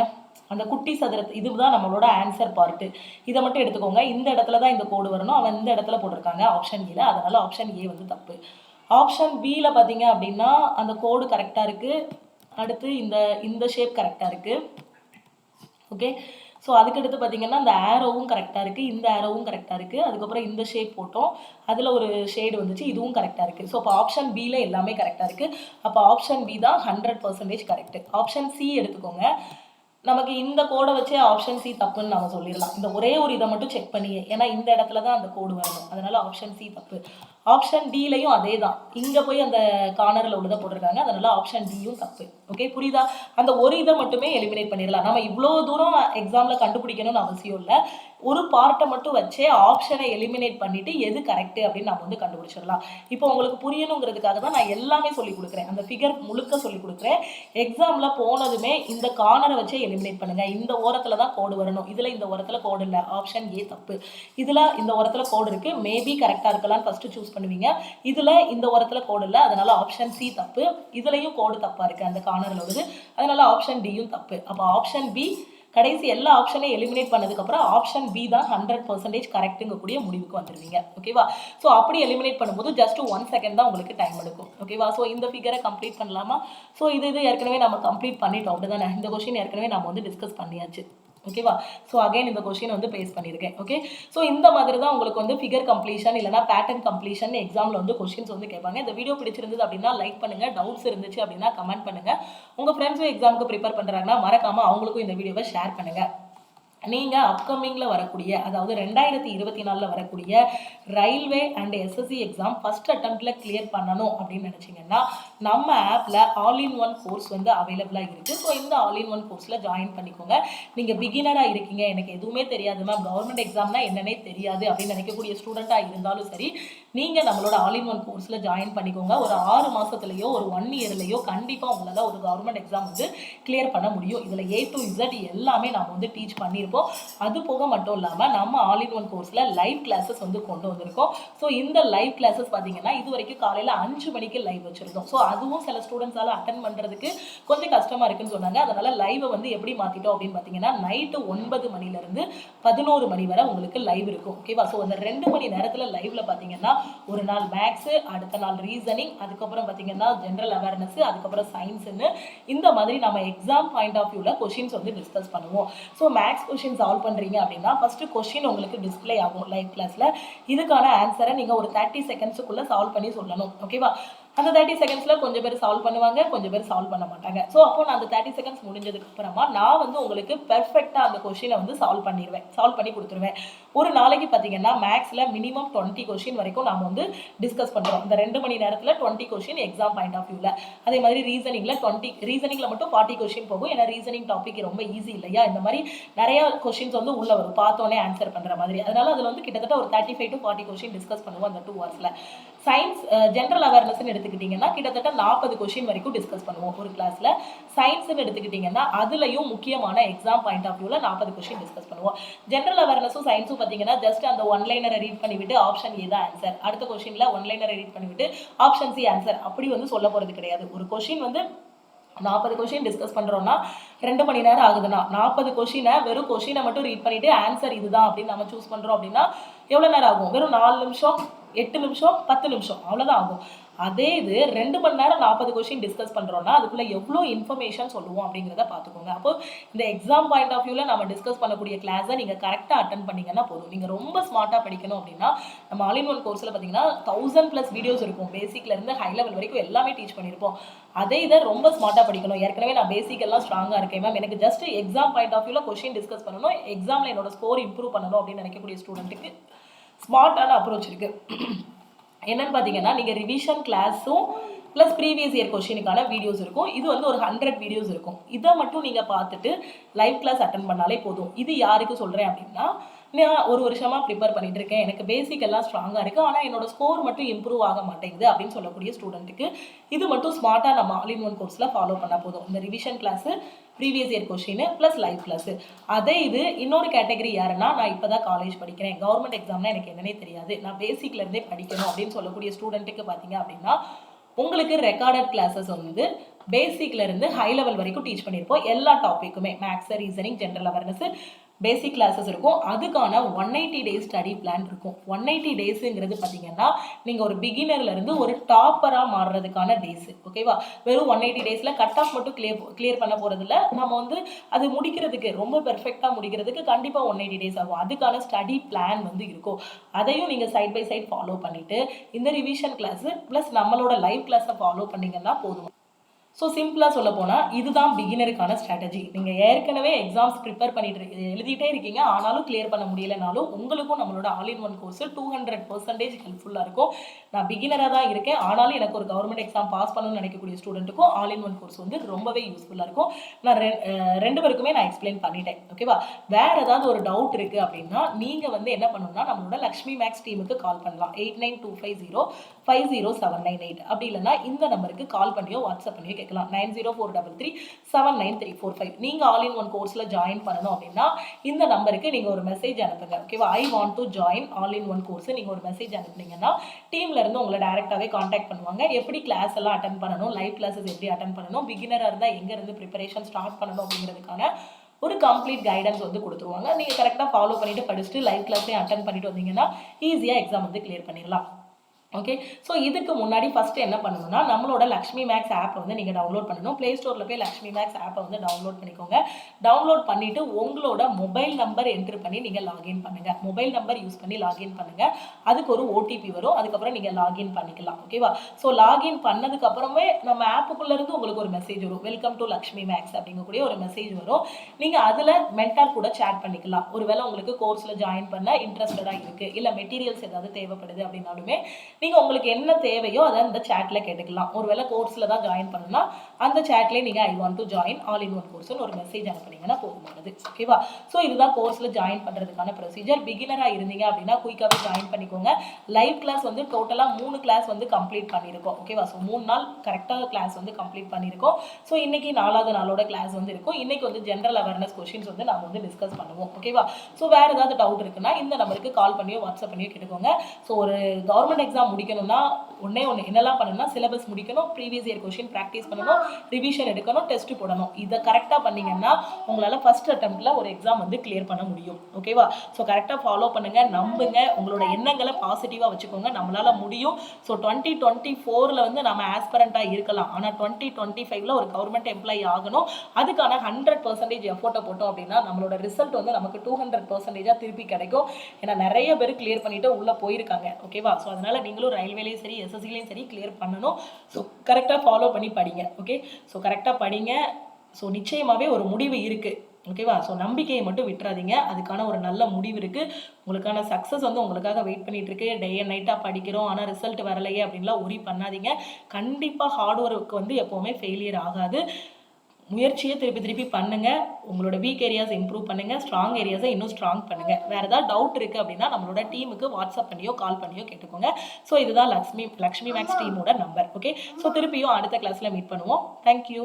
அந்த குட்டி சதுரத்தை, இதுதான் நம்மளோட ஆன்சர் பார்ட்டு. இதை மட்டும் எடுத்துக்கோங்க. இந்த இடத்துல தான் இந்த கோடு வரணும். அவன் இந்த இடத்துல போட்டிருக்காங்க ஆப்ஷன் ஏல. அதனால ஆப்ஷன் ஏ வந்து தப்பு. ஆப்ஷன் பில பார்த்தீங்க அப்படின்னா அந்த கோடு கரெக்டாக இருக்கு. அடுத்து இந்த ஷேப் கரெக்டாக இருக்கு. ஓகே, ஸோ அதுக்கடுத்து பார்த்தீங்கன்னா அந்த ஆரோவும் கரெக்டாக இருக்குது, இந்த ஆரோவும் கரெக்டாக இருக்குது. அதுக்கப்புறம் இந்த ஷேப் போட்டோம், அதில் ஒரு ஷேடு வந்துச்சு, இதுவும் கரெக்டாக இருக்குது. ஸோ அப்போ ஆப்ஷன் பியில் எல்லாமே கரெக்டாக இருக்குது. அப்போ ஆப்ஷன் பி தான் 100% கரெக்டு. ஆப்ஷன் சி எடுத்துக்கோங்க. நமக்கு இந்த கோடை வச்சே ஆப்ஷன் சி தப்புன்னு நம்ம சொல்லிடலாம். இந்த ஒரே ஒரு இதை மட்டும் செக் பண்ணியே, ஏன்னா இந்த இடத்துல தான் அந்த கோடு வரணும். அதனால ஆப்ஷன் சி தப்பு. ஆப்ஷன் டிலையும் அதே தான், இங்கே போய் அந்த கார்னரில் உள்ளதை போட்டிருக்காங்க. அதனால ஆப்ஷன் டியும் தப்பு. ஓகே, புரியுதா? அந்த ஒரு இதை மட்டுமே எலிமினேட் பண்ணிடலாம். நம்ம இவ்வளோ தூரம் எக்ஸாமில் கண்டுபிடிக்கணும்னு அவசியம் இல்லை. ஒரு பார்ட்டை மட்டும் வச்சே ஆப்ஷனை எலிமினேட் பண்ணிட்டு எது கரெக்டு அப்படின்னு நம்ம வந்து கண்டுபிடிச்சிடலாம். இப்போ உங்களுக்கு புரியணுங்கிறதுக்காக தான் நான் எல்லாமே சொல்லி கொடுக்குறேன். அந்த ஃபிகர் முழுக்க சொல்லி கொடுக்குறேன். எக்ஸாமில் போனதுமே இந்த கார்னரை வச்சே எலிமினேட் பண்ணுங்க. இந்த ஓரத்தில் தான் கோடு வரணும், இதில் இந்த ஓரத்தில் கோடு இல்லை. ஆப்ஷன் ஏ தப்பு. இதில் இந்த ஓரத்தில் கோடு இருக்கு, மேபி கரெக்டாக இருக்கலாம்னு ஃபர்ஸ்ட் சூஸ் பண்ணுவீங்க. இதில் இந்த ஓரத்தில் கோடு இல்லை, அதனால ஆப்ஷன் சி தப்பு. இதுலையும் கோடு தப்பாக இருக்கு அந்த கார்னரில் உள்ளது, அதனால ஆப்ஷன் டியும் தப்பு. அப்போ ஆப்ஷன் பி கடைசி எல்லா ஆப்ஷனையும் எலிமினேட் பண்ணதுக்கப்புறம் ஆப்ஷன் பி தான் 100% கரெக்டுங்கக்கூடிய முடிவுக்கு வந்துடுவீங்க. ஓகேவா? ஸோ அப்படி எலிமினேட் பண்ணும்போது ஜஸ்ட் 1 செகண்ட் தான் உங்களுக்கு டைம் எடுக்கும். ஓகேவா? ஸோ இந்த ஃபிகரை கம்ப்ளீட் பண்ணலாமா? ஸோ இது ஏற்கனவே நம்ம கம்ப்ளீட் பண்ணிட்டோம் அப்படிதானே? இந்த கொஸ்டின் ஏற்கனவே நம்ம வந்து டிஸ்கஸ் பண்ணியாச்சு. ஓகேவா? ஸோ அகைன் இந்த கொஸ்டின் வந்து பேஸ் பண்ணியிருக்கேன். ஓகே, ஸோ இந்த மாதிரி தான் உங்களுக்கு வந்து ஃபிகர் கம்ப்ளீஷன் இல்லைனா பேட்டர்ன் கம்ப்ளீஷன் எக்ஸாமில் வந்து கொஸ்டின்ஸ் வந்து கேட்பாங்க. இந்த வீடியோ பிடிச்சிருந்தது அப்படின்னா லைக் பண்ணுங்கள், டவுட்ஸ் இருந்துச்சு அப்படின்னா கமெண்ட் பண்ணுங்கள். உங்கள் ஃப்ரெண்ட்ஸும் எக்ஸாமுக்கு ப்ரிப்பேர் பண்ணுறாங்கன்னா மறக்காமல் அவங்களுக்கும் இந்த வீடியோவை ஷேர் பண்ணுங்கள். நீங்கள் அப்கமிங்கில் வரக்கூடிய, அதாவது 2024 வரக்கூடிய railway and SSC exam first அட்டம்ப்டில் கிளியர் பண்ணணும் அப்படின்னு நினச்சிங்கன்னா நம்ம ஆப்பில் ஆல் இன் ஒன் கோர்ஸ் வந்து அவைலபிளாக இருக்குது. ஸோ இந்த ஆல் இன் ஒன் கோர்ஸில் ஜாயின் பண்ணிக்கோங்க. நீங்கள் பிகினராக இருக்கீங்க, எனக்கு எதுவுமே தெரியாது மேம், கவர்மெண்ட் எக்ஸாம்னா என்னன்னே தெரியாது அப்படின்னு நினைக்கக்கூடிய ஸ்டூடெண்ட்டாக இருந்தாலும் சரி, நீங்கள் நம்மளோட ஆல் இன் ஒன் கோர்ஸில் ஜாயின் பண்ணிக்கோங்க. ஒரு 6 மாதத்துலையோ ஒரு 1 இயர்லையோ கண்டிப்பாக உங்களால் ஒரு கவர்மெண்ட் எக்ஸாம் வந்து கிளியர் பண்ண முடியும். இதில் A to Z எல்லாமே நம்ம வந்து டீச் பண்ணியிருப்போம். பண்ணியிருப்போம். அது போக மட்டும் இல்லாமல் நம்ம ஆல் இன் ஒன் கோர்ஸில் லைவ் கிளாஸஸ் வந்து கொண்டு வந்திருக்கோம். ஸோ இந்த லைவ் கிளாஸஸ் பார்த்தீங்கன்னா இது வரைக்கும் காலையில் 5 மணிக்கு லைவ் வச்சுருந்தோம். ஸோ அதுவும் சில ஸ்டூடெண்ட்ஸால் அட்டன் பண்ணுறதுக்கு கொஞ்சம் கஷ்டமாக இருக்குன்னு சொன்னாங்க. அதனால் லைவை வந்து எப்படி மாற்றிட்டோம் அப்படின்னு பார்த்தீங்கன்னா நைட்டு 9 மணிலேருந்து 11 மணி வரை உங்களுக்கு லைவ் இருக்கும். ஓகேவா? ஸோ அந்த 2 மணி நேரத்தில் லைவ்ல பார்த்தீங்கன்னா ஒரு நாள் மேக்ஸு, அடுத்த நாள் ரீசனிங், அதுக்கப்புறம் பார்த்தீங்கன்னா ஜென்ரல் அவேர்னஸ், அதுக்கப்புறம் சயின்ஸ்னு இந்த மாதிரி நம்ம எக்ஸாம் பாயிண்ட் ஆஃப் வியூவில் கொஷின்ஸ் வந்து டிஸ்கஸ் பண்ணுவோம். ஸோ மேக்ஸ் கொஷின் சால்வ் பண்ணுறீங்க அப்படின்னா ஃபஸ்ட்டு கொஷின் உங்களுக்கு டிஸ்பிளே ஆகும் லைவ் கிளாஸில். இதுக்கான ஆன்சரை நீங்கள் ஒரு 30 செகண்ட்ஸுக்குள்ளே சால்வ் பண்ணி சொல்லணும். ஓகேவா? அந்த 30 செகண்ட்ஸில் கொஞ்சம் பேர் சால்வ் பண்ணுவாங்க, கொஞ்சம் பேர் சால்வ் பண்ண மாட்டாங்க. ஸோ அப்போ நான் அந்த 30 செகண்ட்ஸ் முடிஞ்சதுக்கு அப்புறமா நான் வந்து உங்களுக்கு பெர்ஃபெக்டாக அந்த கொஷினை வந்து சால்வ் பண்ணி கொடுத்துருவேன். ஒரு நாளைக்கு பார்த்தீங்கன்னா மேக்ஸில் மினிமம் 20 கொஷின் வரைக்கும் நாம் வந்து டிஸ்கஸ் பண்ணுறோம். இந்த 2 மணி நேரத்தில் 20 கொஷின் எக்ஸாம் பாயிண்ட் ஆஃப் வியூவில். அதே மாதிரி ரீசனிங்கில் மட்டும் 40 கொஷின் போகும். ஏன்னா ரீசனிங் டாபிக் ரொம்ப ஈஸி இல்லையா? இந்த மாதிரி நிறைய கொஷின்ஸ் வந்து உள்ள வரும், பார்த்தோன்னே ஆன்சர் பண்ணுற மாதிரி. அதனால அதில் வந்து கிட்டத்தட்ட ஒரு 35 to 40 கொஷின் டிஸ்கஸ் பண்ணுவோம் அந்த 2 ஹவர்ஸில். சயின்ஸ் ஜென்ரல் அவேர்னஸ்ன்னு எடுத்துக்கிட்டிங்கன்னா கிட்டத்தட்ட 40 கொஷின் வரைக்கும் டிஸ்கஸ் பண்ணுவோம் ஒரு கிளாஸில். சயின்ஸ்ன்னு எடுத்துக்கிட்டிங்கன்னா அதுலேயும் முக்கியமான எக்ஸாம் பாயிண்ட் ஆஃப் வியூவில் 40 கொஷின் டிஸ்கஸ் பண்ணுவோம். ஜென்ரல் அவேர்னஸும் சயின்ஸும் பார்த்தீங்கன்னா ஜஸ்ட் அந்த ஒன்லைனரை ரீட் பண்ணிவிட்டு ஆப்ஷன் ஏ தான் ஆன்சர், அடுத்த கொஷினில் ஒன்லைனரை ரீட் பண்ணிவிட்டு ஆப்ஷன் சி ஆன்சர், அப்படி வந்து சொல்ல போகிறது கிடையாது. ஒரு கொஷின் வந்து 40 கொஷின் டிஸ்கஸ் பண்ணுறோன்னா 2 மணி நேரம் ஆகுதுன்னா 40 கொஷினை வெறும் கொஷினை மட்டும் ரீட் பண்ணிவிட்டு ஆன்சர் இதுதான் அப்படின்னு நம்ம சூஸ் பண்ணுறோம் அப்படின்னா எவ்வளோ நேரம் ஆகும்? வெறும் 4 நிமிஷம், 8 நிமிஷம், 10 நிமிஷம் அவ்வளோதான் ஆகும். அதே இது 2 மணி நேரம் 40 கொஷின் டிஸ்கஸ் பண்ணுறோன்னா அதுக்குள்ளே எவ்வளோ இன்ஃபர்மேஷன் சொல்லுவோம் அப்படிங்கிறத பார்த்துக்கோங்க. அப்போ இந்த எக்ஸாம் பாயிண்ட் ஆஃப் வியூவில் நம்ம டிஸ்கஸ் பண்ணக்கூடிய கிளாஸை நீங்கள் கரெக்டாக அட்டன் பண்ணிங்கன்னா போதும். நீங்கள் ரொம்ப ஸ்மார்ட்டாக படிக்கணும் அப்படின்னா நம்ம ஆல் இன் ஒன் கோர்ஸில் பார்த்தீங்கன்னா 1000+ வீடியோஸ் இருக்கும். பேசிக்லேருந்து ஹை லெவல் வரைக்கும் எல்லாமே டீச் பண்ணியிருப்போம். அதே இதை ரொம்ப ஸ்மார்ட்டாக படிக்கணும். ஏற்கனவே நான் பேசிக் எல்லாம் ஸ்ட்ராங்காக இருக்கேன் மேம், எனக்கு ஜஸ்ட் எக்ஸாம் பாயிண்ட் ஆஃப் வியூவில் கொஷின் டிஸ்கஸ் பண்ணணும், எக்ஸாமில் என்னோட ஸ்கோர் இம்ப்ரூவ் பண்ணணும் அப்படின்னு நினைக்கக்கூடிய ஸ்டூடெண்ட்டுக்கு ஸ்மார்ட்டான அப்ரோச் இருக்குது. என்னன்னு பார்த்தீங்கன்னா நீங்கள் ரிவிஷன் கிளாஸும் ப்ளஸ் ப்ரீவியஸ் இயர் கொஷினுக்கான வீடியோஸ் இருக்கும். இது வந்து ஒரு 100 வீடியோஸ் இருக்கும். இதை மட்டும் நீங்கள் பார்த்துட்டு லைவ் கிளாஸ் அட்டன் பண்ணாலே போதும். இது யாருக்கு சொல்கிறேன் அப்படின்னா நான் ஒரு வருஷமாக ப்ரிப்பேர் பண்ணிட்டு இருக்கேன், எனக்கு பேசிக் எல்லாம் ஸ்ட்ராங்காக இருக்குது, ஆனால் என்னோட ஸ்கோர் மட்டும் இம்ப்ரூவ் ஆக மாட்டேங்குது அப்படின்னு சொல்லக்கூடிய ஸ்டூடெண்ட்டுக்கு இது மட்டும் ஸ்மார்ட்டாக நம்ம ஆல் இன் ஒன் கோர்ஸில் ஃபாலோ பண்ணால் போதும். இந்த revision class, previous year question plus live class. அதே இது இன்னொரு கேட்டகரி யாருன்னா நான் இப்போ தான் காலேஜ் படிக்கிறேன், கவர்மெண்ட் எக்ஸாம்னா எனக்கு என்னன்னே தெரியாது, நான் பேசிக்லேருந்தே படிக்கணும் அப்படின்னு சொல்லக்கூடிய ஸ்டூடெண்ட்டுக்கு பார்த்தீங்க அப்படின்னா உங்களுக்கு ரெக்கார்டட் கிளாஸஸ் வந்து பேசிக்லேருந்து ஹை லெவல் வரைக்கும் டீச் பண்ணியிருப்போம். எல்லா டாப்பிக்குமே மேக்ஸ், ரீசனிங், ஜென்ரல் அவேர்னஸ் பேசிக் கிளாஸஸ் இருக்கும். அதுக்கான 180 டேஸ் ஸ்டடி பிளான் இருக்கும். 180 டேஸுங்கிறது பார்த்தீங்கன்னா நீங்கள் ஒரு பிகினர்லேருந்து ஒரு டாப்பராக மாறுறதுக்கான டேஸ். ஓகேவா? வெறும் 180 டேஸில் கட் ஆஃப் மட்டும் கிளியர் பண்ண போகிறதில்ல. நம்ம வந்து அது முடிக்கிறதுக்கு ரொம்ப பெர்ஃபெக்டாக முடிக்கிறதுக்கு கண்டிப்பாக 180 டேஸ் ஆகும். அதுக்கான ஸ்டடி பிளான் வந்து இருக்கும். அதையும் நீங்கள் சைட் பை சைட் ஃபாலோ பண்ணிவிட்டு இந்த ரிவிஷன் கிளாஸு ப்ளஸ் நம்மளோட லைவ் கிளாஸை ஃபாலோ பண்ணிங்கன்னா போதும். ஸோ சிம்பிளாக சொல்ல போனால் இதுதான் பிகினருக்கான ஸ்ட்ராட்டஜி. நீங்கள் ஏற்கனவே எக்ஸாம்ஸ் ப்ரிப்பேர் எழுதிட்டே இருக்கீங்க, ஆனாலும் கிளியர் பண்ண முடியலைனாலும் உங்களுக்கும் நம்மளோட ஆல் இன் ஒன் கோர்ஸ் 200% ஹெல்ப்ஃபுல்லாக இருக்கும். நான் பிகினராக தான் இருக்கேன், ஆனாலும் எனக்கு ஒரு கவர்மெண்ட் எக்ஸாம் பாஸ் பண்ணணும்னு நினைக்கக்கூடிய ஸ்டூடெண்ட்டுக்கும் ஆல் இன் ஒன் கோர்ஸ் வந்து ரொம்பவே யூஸ்ஃபுல்லாக இருக்கும். நான் ரெண்டு பேருக்குமே நான் எக்ஸ்பிளைன் பண்ணிட்டேன். ஓகேவா? வேறு ஏதாவது ஒரு டவுட் இருக்குது அப்படின்னா நீங்கள் வந்து என்ன பண்ணணும்னா நம்மளோட லக்ஷ்மி மேக்ஸ் டீமுக்கு கால் பண்ணலாம். 8925050798. அப்படி இல்லைன்னா இந்த நம்பருக்கு கால் பண்ணியோ வாட்ஸ்அப் பண்ணியோ கேட்கலாம். 904333799345. நீங்கள் ஆல் இன் ஒன் கோர்ஸில் ஜாயின் பண்ணணும் அப்படின்னா இந்த நம்பருக்கு நீங்கள் ஒரு மெசேஜ் அனுப்புங்க. ஓகேவா? ஐ want to join all in one course நீங்கள் ஒரு மெசேஜ் அனுப்புனீங்கன்னா டீம்ல இருந்து உங்களை டைரெக்டாகவே காண்டாக்ட் பண்ணுவாங்க. எப்படி கிளாஸ் எல்லாம் அட்டன் பண்ணணும், லைவ் கிளாஸஸ் எப்படி அட்டன் பண்ணணும், பிகினராக இருந்தால் எங்கேருந்து ப்ரிப்பரேஷன் ஸ்டார்ட் பண்ணணும் அப்படிங்கிறதுக்கான ஒரு கம்ப்ளீட் கைடன்ஸ் வந்து கொடுத்துருவாங்க. நீங்கள் கரெக்டாக ஃபாலோ பண்ணிவிட்டு படிச்சுட்டு லைவ் கிளாஸையும் அட்டன் பண்ணிட்டு வந்தீங்கன்னா ஈஸியாக எக்ஸாம் வந்து கிளியர் பண்ணிடலாம். ஓகே, ஸோ இதுக்கு முன்னாடி ஃபஸ்ட்டு என்ன பண்ணணும்னா நம்மளோட லக்ஷ்மி மேக்ஸ் ஆப்பை வந்து நீங்கள் டவுன்லோட் பண்ணணும். ப்ளே ஸ்டோரில் போய் லக்ஷ்மி மேக்ஸ் ஆப்பை வந்து டவுன்லோட் பண்ணிக்கோங்க. டவுன்லோட் பண்ணிவிட்டு உங்களோட மொபைல் நம்பர் என்ட்ரு பண்ணி நீங்கள் லாகின் பண்ணுங்கள். மொபைல் நம்பர் யூஸ் பண்ணி லாகின் பண்ணுங்கள். அதுக்கு ஒரு ஓடிபி வரும், அதுக்கப்புறம் நீங்கள் லாகின் பண்ணிக்கலாம். ஓகேவா? ஸோ லாகின் பண்ணதுக்கப்புறமே நம்ம ஆப்புக்குள்ளேருந்து உங்களுக்கு ஒரு மெசேஜ் வரும், வெல்கம் டு லக்ஷ்மி மேக்ஸ் அப்படிங்கக்கூடிய ஒரு மெசேஜ் வரும். நீங்கள் அதில் மென்டார் கூட சேட் பண்ணிக்கலாம். ஒருவேளை உங்களுக்கு கோர்ஸில் ஜாயின் பண்ண இன்ட்ரெஸ்டடாக இருக்குது, இல்லை மெட்டீரியல்ஸ் ஏதாவது தேவைப்படுது அப்படின்னாலுமே நீங்கள் உங்களுக்கு என்ன தேவையோ அதை அந்த சேட்டில் கேட்டுக்கலாம். ஒருவேளை கோர்ஸில் தான் ஜாயின் பண்ணணும்னா அந்த சேட்லேயே நீங்கள் I want to join all in one கோர்ஸ்னு ஒரு மெசேஜ் அனுப்புனீங்கன்னா போதுமானது. ஓகேவா? ஸோ இதுதான் கோர்ஸில் ஜாயின் பண்ணுறதுக்கான ப்ரொசீஜர். பிகினராக இருந்தீங்க அப்படின்னா குயிக்காகவே ஜாயின் பண்ணிக்கோங்க. லைவ் கிளாஸ் வந்து டோட்டலாக 3 கிளாஸ் வந்து கம்ப்ளீட் பண்ணியிருக்கோம். ஓகேவா? ஸோ 3 நாள் கரெக்டாக கிளாஸ் வந்து கம்ப்ளீட் பண்ணியிருக்கோம். ஸோ இன்னைக்கு 4வது நாளோட கிளாஸ் வந்து இருக்கும். இன்னைக்கு வந்து ஜென்ரல் அவேர்னஸ் கொஸ்டின்ஸ் வந்து நாங்கள் வந்து டிஸ்கஸ் பண்ணுவோம். ஓகேவா? ஸோ வேறு ஏதாவது டவுட் இருக்குன்னா இந்த நம்பருக்கு கால் பண்ணியோ வாட்ஸ்அப் பண்ணியோ கேட்டுக்கோங்க. ஸோ ஒரு கவர்மெண்ட் எக்ஸாம் முடிக்கணும்னா ஒன்று என்னெல்லாம் பண்ணணும்னா சிலபஸ் முடிக்கணும், ப்ரீவியஸ் இயர் கொஸ்டின் ப்ராக்டிஸ் பண்ணணும், ரிவிஷன் எடுக்கணும், டெஸ்ட் போடணும். இதை கரெக்டாக பண்ணீங்கன்னா உங்களால் ஃபர்ஸ்ட் அட்டெம்ப்டில் ஒரு எக்ஸாம் வந்து கிளியர் பண்ண முடியும். ஓகேவா? ஸோ கரெக்டாக ஃபாலோ பண்ணுங்க, நம்புங்க, உங்களோட எண்ணங்களை பாசிட்டிவாக வச்சுக்கோங்க. நம்மளால முடியும். ஸோ 2024 வந்து நம்ம ஆஸ்பரண்டாக இருக்கலாம், ஆனால் 2025 ஒரு கவர்மெண்ட் எம்ப்ளாயி ஆகணும். அதுக்கான 100% எஃபோர்ட்டை போட்டோம் அப்படின்னா நம்மளோட ரிசல்ட் வந்து நமக்கு 200% திருப்பி கிடைக்கும். ஏன்னா நிறைய பேர் கிளியர் பண்ணிட்டு உள்ள போயிருக்காங்க. ஓகேவா? ஸோ அதனால நீங்களும் ரயில்வேலையும் சரி எஸ்எஸ்சிலையும் சரி கிளியர் பண்ணணும். ஸோ கரெக்டாக ஃபாலோ பண்ணி படிங்க. ஓகே? ஸோ கரெக்டாக படிங்க. ஸோ நிச்சயமாகவே ஒரு முடிவு இருக்குது. ஓகேவா? ஸோ நம்பிக்கையை மட்டும் விட்டுறாதீங்க. அதுக்கான ஒரு நல்ல முடிவு இருக்குது. உங்களுக்கான சக்ஸஸ் வந்து உங்களுக்காக வெயிட் பண்ணிட்டு இருக்கு. டே அண்ட் நைட்டாக படிக்கிறோம் ஆனால் ரிசல்ட் வரலையே அப்படின்லாம் ஒரி பண்ணாதீங்க. கண்டிப்பாக ஹார்ட் ஒர்க் வந்து எப்போவுமே ஃபெயிலியர் ஆகாது. முயற்சியை திருப்பி பண்ணுங்க. உங்களோட வீக் ஏரியாஸ் இம்ப்ரூவ் பண்ணுங்க, ஸ்ட்ராங் ஏரியாஸை இன்னும் ஸ்ட்ராங் பண்ணுங்க. வேற ஏதாவது டவுட் இருக்கு அப்படின்னா நம்மளோட டீமுக்கு வாட்ஸ்அப் பண்ணியோ கால் பண்ணியோ கேட்டுக்கோங்க. ஸோ இதுதான் லக்ஷ்மி மேக்ஸ் டீமோட நம்பர். ஓகே? ஸோ திருப்பியும் அடுத்த கிளாஸ்ல மீட் பண்ணுவோம். தேங்க்யூ.